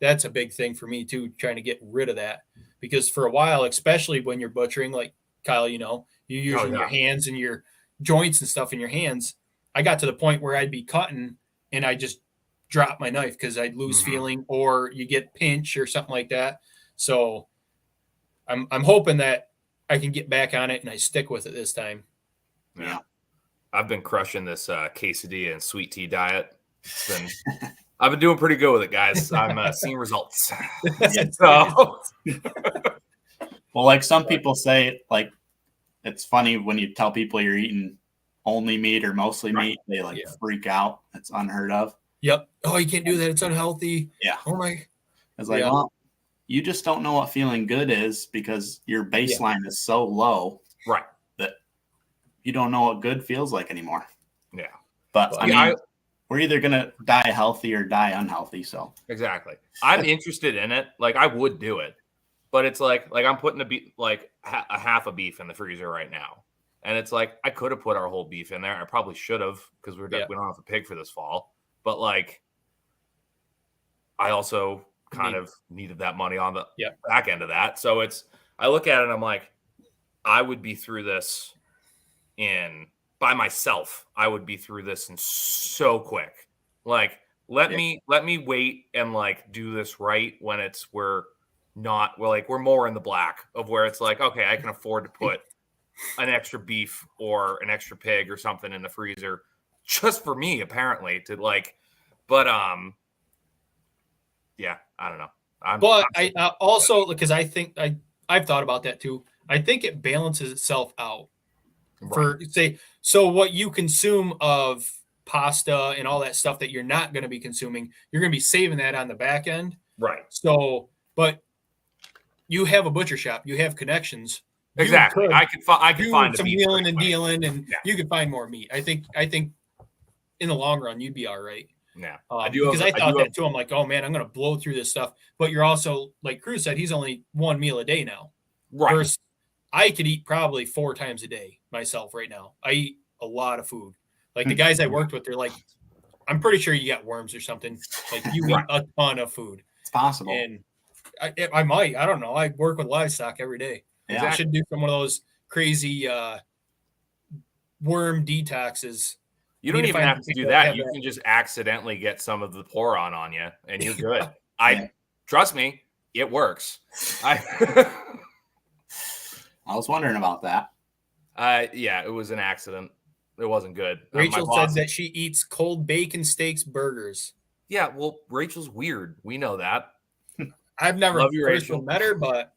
that's a big thing for me too, trying to get rid of that, because for a while, especially when you're butchering, like Kyle, you're using your hands and your joints and stuff in your hands. I got to the point where I'd be cutting and I just drop my knife because I'd lose feeling, or you get pinch or something like that. So I'm hoping that I can get back on it and I stick with it this time. Yeah. I've been crushing this quesadilla and sweet tea diet. I've been doing pretty good with it, guys. I'm seeing results. So. Well, like some people say, like, it's funny when you tell people you're eating only meat or mostly meat, they freak out. It's unheard of. Yep. Oh, you can't do that. It's unhealthy. Yeah. Oh my. It's like, well, you just don't know what feeling good is because your baseline is so low. Right. That you don't know what good feels like anymore. Yeah. But I mean, we're either gonna die healthy or die unhealthy. So exactly. I'm interested in it. Like I would do it, but it's like I'm putting a half a beef in the freezer right now, and it's like I could have put our whole beef in there. I probably should have because we don't have a pig for this fall. But like, I also kind of needed that money on the back end of that. So I look at it and I'm like, I would be through this by myself. I would be through this in so quick. Like, let me wait and like do this right when we're more in the black of where it's like, okay, I can afford to put an extra beef or an extra pig or something in the freezer just for me, apparently, to like, but yeah, I don't know. I also, because I think I've thought about that too. I think it balances itself out. For say, so what you consume of pasta and all that stuff that you're not going to be consuming, you're going to be saving that on the back end. Right. So, but you have a butcher shop, you have connections. Exactly. I could find some wheeling and dealing, and you could find more meat. I think in the long run, you'd be all right. Yeah. I thought that too. I'm like, oh man, I'm going to blow through this stuff. But you're also, like Cruz said, he's only one meal a day now. Right. Versus I could eat probably 4 times a day myself right now. I eat a lot of food. Like the guys I worked with, they're like, I'm pretty sure you got worms or something. Like you eat a ton of food. It's possible. And I might. I don't know. I work with livestock every day. Yeah. I should do some of those crazy worm detoxes. You don't even have to do that. You can just accidentally get some of the poron on you, and you're good. Trust me, it works. I was wondering about that. Yeah, it was an accident. It wasn't good. Rachel said that she eats cold bacon steaks burgers. Yeah, well, Rachel's weird. We know that. I've never met her, but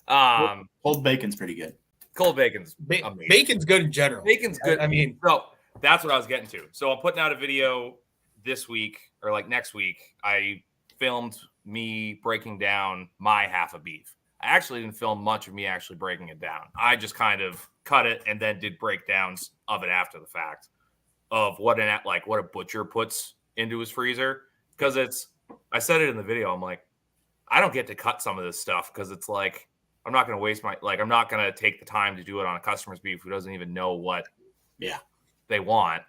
cold bacon's pretty good. Cold bacon's bacon's good in general. Bacon's good. I mean, so that's what I was getting to. So I'm putting out a video this week or like next week. I filmed me breaking down my half a beef. I actually didn't film much of me actually breaking it down. I just kind of cut it and then did breakdowns of it after the fact of what a butcher puts into his freezer. Because I said it in the video. I'm like, I don't get to cut some of this stuff because it's like, I'm not going to waste I'm not going to take the time to do it on a customer's beef who doesn't even know what they want.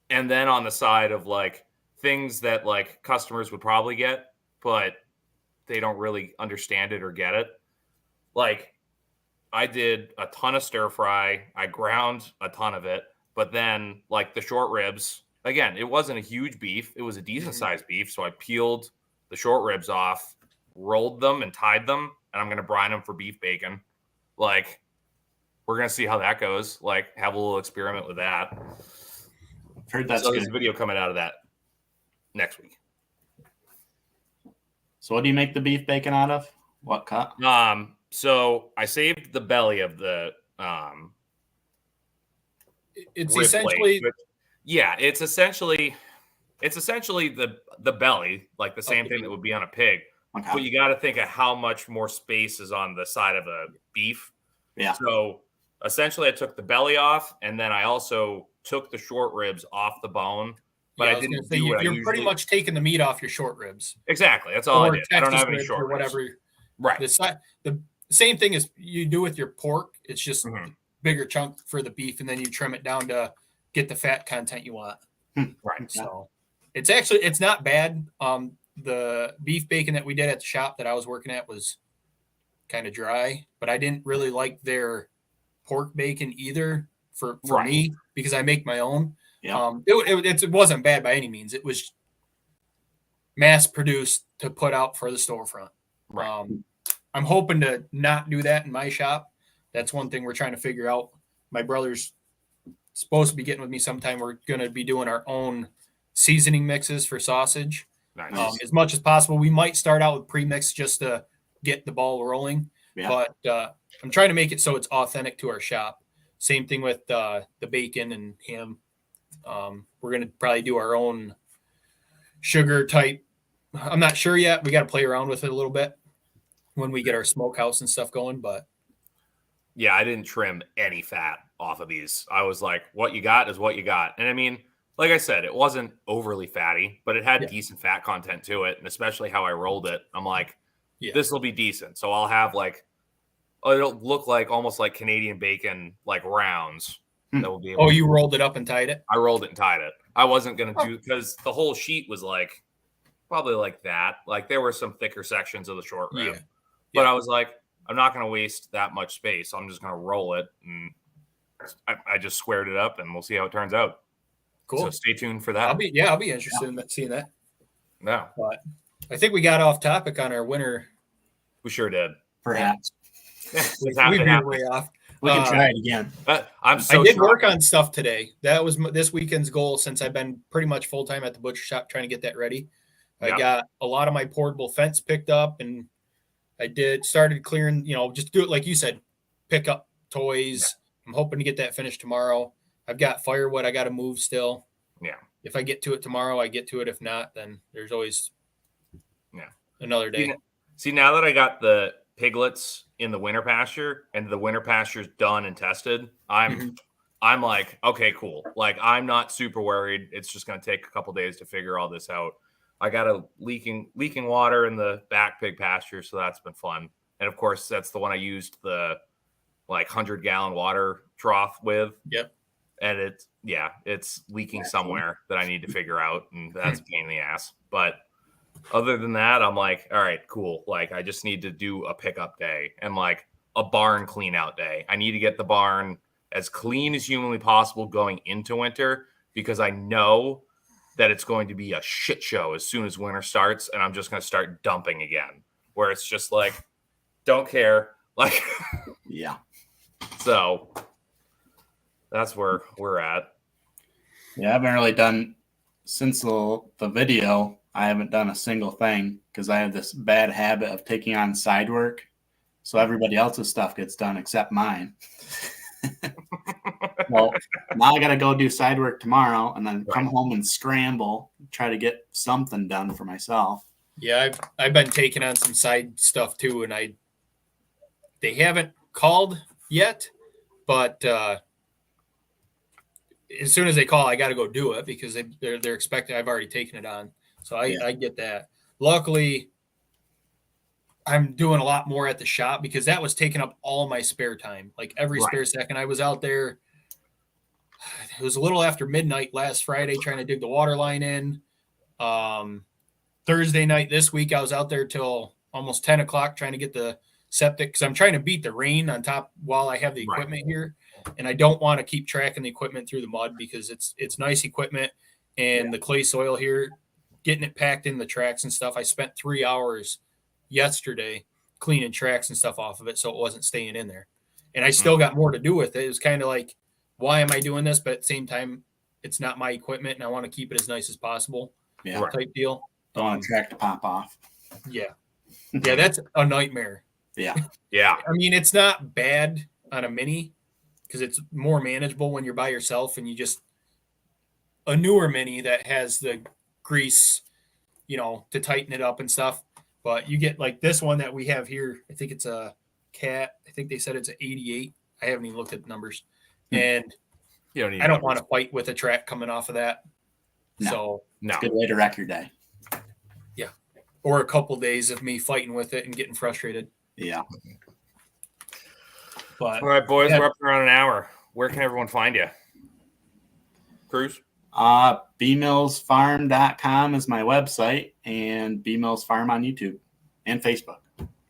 And then on the side of like things that like customers would probably get, but they don't really understand it or get it. Like I did a ton of stir fry. I ground a ton of it, but then like the short ribs, again, it wasn't a huge beef. It was a decent sized beef. So I peeled the short ribs off, rolled them and tied them, and I'm going to brine them for beef bacon. Like we're going to see how that goes. Like have a little experiment with that. I've heard that's so good. There's a video coming out of that next week. So what do you make the beef bacon out of? What cut? So I saved the belly of the it's essentially it's essentially the belly, like the same thing that would be on a pig. Okay. But you got to think of how much more space is on the side of a beef. Yeah. So essentially I took the belly off and then I also took the short ribs off the bone. But I didn't do what you're pretty much taking the meat off your short ribs. Exactly. That's all I did. I don't have any short ribs. Or whatever. Right. The same thing as you do with your pork. It's just bigger chunk for the beef, and then you trim it down to get the fat content you want. Right. So it's not bad. The beef bacon that we did at the shop that I was working at was kind of dry, but I didn't really like their pork bacon either for me because I make my own. Yeah. It wasn't bad by any means. It was mass produced to put out for the storefront. Right. I'm hoping to not do that in my shop. That's one thing we're trying to figure out. My brother's supposed to be getting with me sometime. We're going to be doing our own seasoning mixes for sausage. Nice. As much as possible. We might start out with pre-mix just to get the ball rolling. Yeah. But I'm trying to make it so it's authentic to our shop. Same thing with the bacon and ham. We're going to probably do our own sugar type. I'm not sure yet. We got to play around with it a little bit when we get our smokehouse and stuff going. But yeah, I didn't trim any fat off of these. I was like, what you got is what you got. And I mean, like I said, it wasn't overly fatty, but it had decent fat content to it, and especially how I rolled it. I'm like, this will be decent. So I'll have like, it'll look like almost like Canadian bacon, like rounds. That will be able you rolled it up and tied it? I rolled it and tied it. I wasn't going to do, because the whole sheet was like, probably like that. Like there were some thicker sections of the short rib. But I was like, I'm not going to waste that much space. So I'm just going to roll it. And I just squared it up, and we'll see how it turns out. Cool. So stay tuned for that. I'll be interested in seeing that. No. But I think we got off topic on our winter. We sure did. Perhaps. We veered way off. We can try it again. I did work on stuff today. That was this weekend's goal, since I've been pretty much full time at the butcher shop trying to get that ready. I got a lot of my portable fence picked up, and I started clearing, just do it like you said, pick up toys. I'm hoping to get that finished tomorrow. I've got firewood I got to move still. Yeah. If I get to it tomorrow, I get to it. If not, then there's always another day. See, now that I got the piglets in the winter pasture and the winter pasture's done and tested, I'm like, okay, cool. Like, I'm not super worried. It's just going to take a couple days to figure all this out. I got a leaking water in the back pig pasture, so that's been fun. And of course, that's the one I used the 100-gallon water trough with. Yep. And it's leaking somewhere that I need to figure out, and that's a pain in the ass. But other than that, I'm like, all right, cool. Like, I just need to do a pickup day and like a barn clean out day. I need to get the barn as clean as humanly possible going into winter, because I know that it's going to be a shit show as soon as winter starts, and I'm just going to start dumping again, where it's just like, don't care. Like, yeah. So that's where we're at. Yeah, I haven't really done since the video. I haven't done a single thing because I have this bad habit of taking on side work. So everybody else's stuff gets done except mine. Well, now I got to go do side work tomorrow and then come home and scramble, try to get something done for myself. Yeah, I've been taking on some side stuff too, and they haven't called yet, but as soon as they call, I got to go do it because they're expecting. I've already taken it on, so I get that. Luckily, I'm doing a lot more at the shop because that was taking up all my spare time. Like every spare second I was out there. It was a little after midnight last Friday trying to dig the water line in. Thursday night this week, I was out there till almost 10 o'clock trying to get the septic because I'm trying to beat the rain on top while I have the equipment here. And I don't want to keep tracking the equipment through the mud because it's nice equipment and the clay soil here, getting it packed in the tracks and stuff. I spent 3 hours yesterday cleaning tracks and stuff off of it so it wasn't staying in there. And I still got more to do with it. It was kind of like, why am I doing this? But at the same time, it's not my equipment and I want to keep it as nice as possible. Yeah. Type deal. Don't want a track to pop off. Yeah. Yeah, that's a nightmare. Yeah. Yeah. I mean, it's not bad on a mini because it's more manageable when you're by yourself and you just a newer mini that has the grease, to tighten it up and stuff. But you get like this one that we have here. I think it's a Cat. I think they said it's an 88. I haven't even looked at the numbers. And I don't want to fight with a track coming off of that. No. So it's a good way to wreck your day. Yeah. Or a couple days of me fighting with it and getting frustrated. Yeah. But all right, boys, we're up around an hour. Where can everyone find you? Cruz? bmillsfarm.com is my website, and bmills farm on YouTube and Facebook.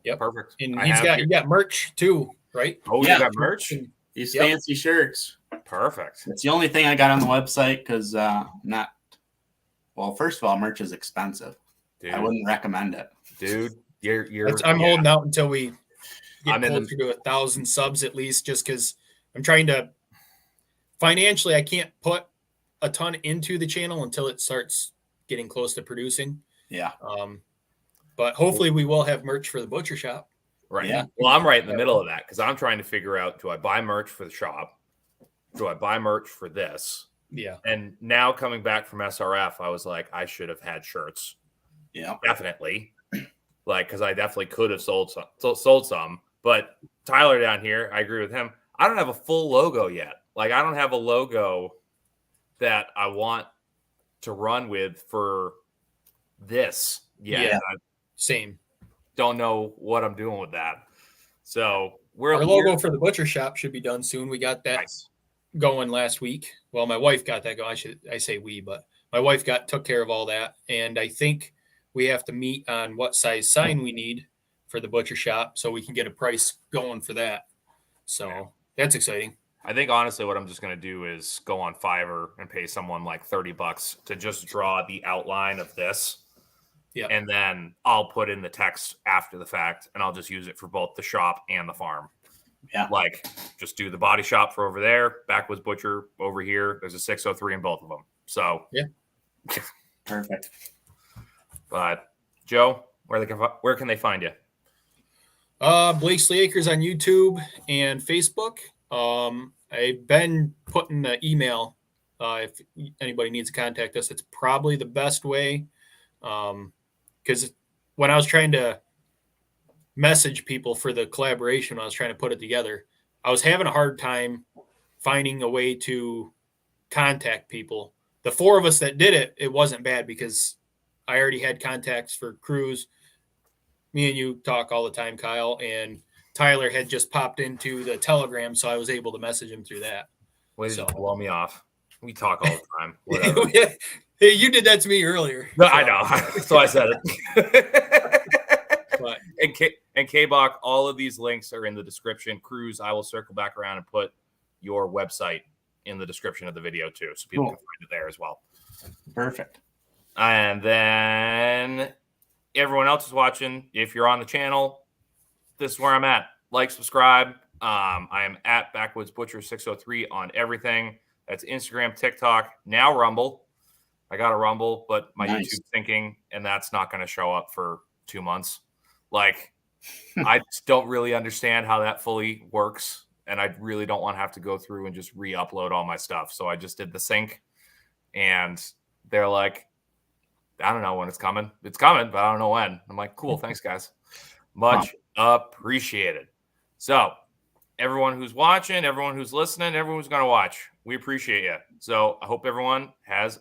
Yep. Perfect. And you got merch too, right? Oh, yeah. You got merch? These fancy shirts. Perfect. It's the only thing I got on the website because first of all, merch is expensive. Dude. I wouldn't recommend it. Dude, I'm holding out until we get closer to 1,000 subs at least, just because I'm trying to financially, I can't put a ton into the channel until it starts getting close to producing. Yeah. But hopefully we will have merch for the butcher shop. Right. Yeah. Well, I'm right in the middle of that because I'm trying to figure out, do I buy merch for the shop? Do I buy merch for this? Yeah. And now coming back from SRF, I was like, I should have had shirts. Yeah. Definitely. Because I definitely could have sold some. But Tyler down here, I agree with him. I don't have a full logo yet. Like, I don't have a logo that I want to run with for this. Yeah. Same. Don't know what I'm doing with that. So our logo for the butcher shop should be done soon. We got that going last week. Well, my wife got that going. I say we, but my wife took care of all that. And I think we have to meet on what size sign we need for the butcher shop so we can get a price going for that. So that's exciting. I think honestly what I'm just going to do is go on Fiverr and pay someone like $30 to just draw the outline of this. Yeah. And then I'll put in the text after the fact, and I'll just use it for both the shop and the farm. Yeah. Like just do the body shop for over there, Backwoods Butcher over here. There's a 603 in both of them. So yeah. Perfect. But Joe, where can they find you? Blakesley Acres on YouTube and Facebook. I've been putting the email. If anybody needs to contact us, it's probably the best way. Because when I was trying to message people for the collaboration, when I was trying to put it together, I was having a hard time finding a way to contact people. The four of us that did it, it wasn't bad because I already had contacts for Cruz. Me and you talk all the time, Kyle, and Tyler had just popped into the Telegram, so I was able to message him through that. Way to blow me off. We talk all the time. Whatever. Hey, you did that to me earlier. No, so. I know. So I said it. But. And K-Bach, all of these links are in the description. Cruz, I will circle back around and put your website in the description of the video too, so people can find it there as well. Perfect. And then everyone else is watching. If you're on the channel, this is where I'm at. Like, subscribe. I am at Backwoods Butcher 603 on everything. That's Instagram, TikTok, now Rumble. I got a Rumble, but my YouTube thinking, and that's not going to show up for 2 months. Like, I just don't really understand how that fully works, and I really don't want to have to go through and just re-upload all my stuff. So I just did the sync, and they're like, I don't know when it's coming. It's coming, but I don't know when. I'm like, cool, thanks, guys. Much appreciated. So everyone who's watching, everyone who's listening, everyone who's going to watch, we appreciate you. So I hope everyone has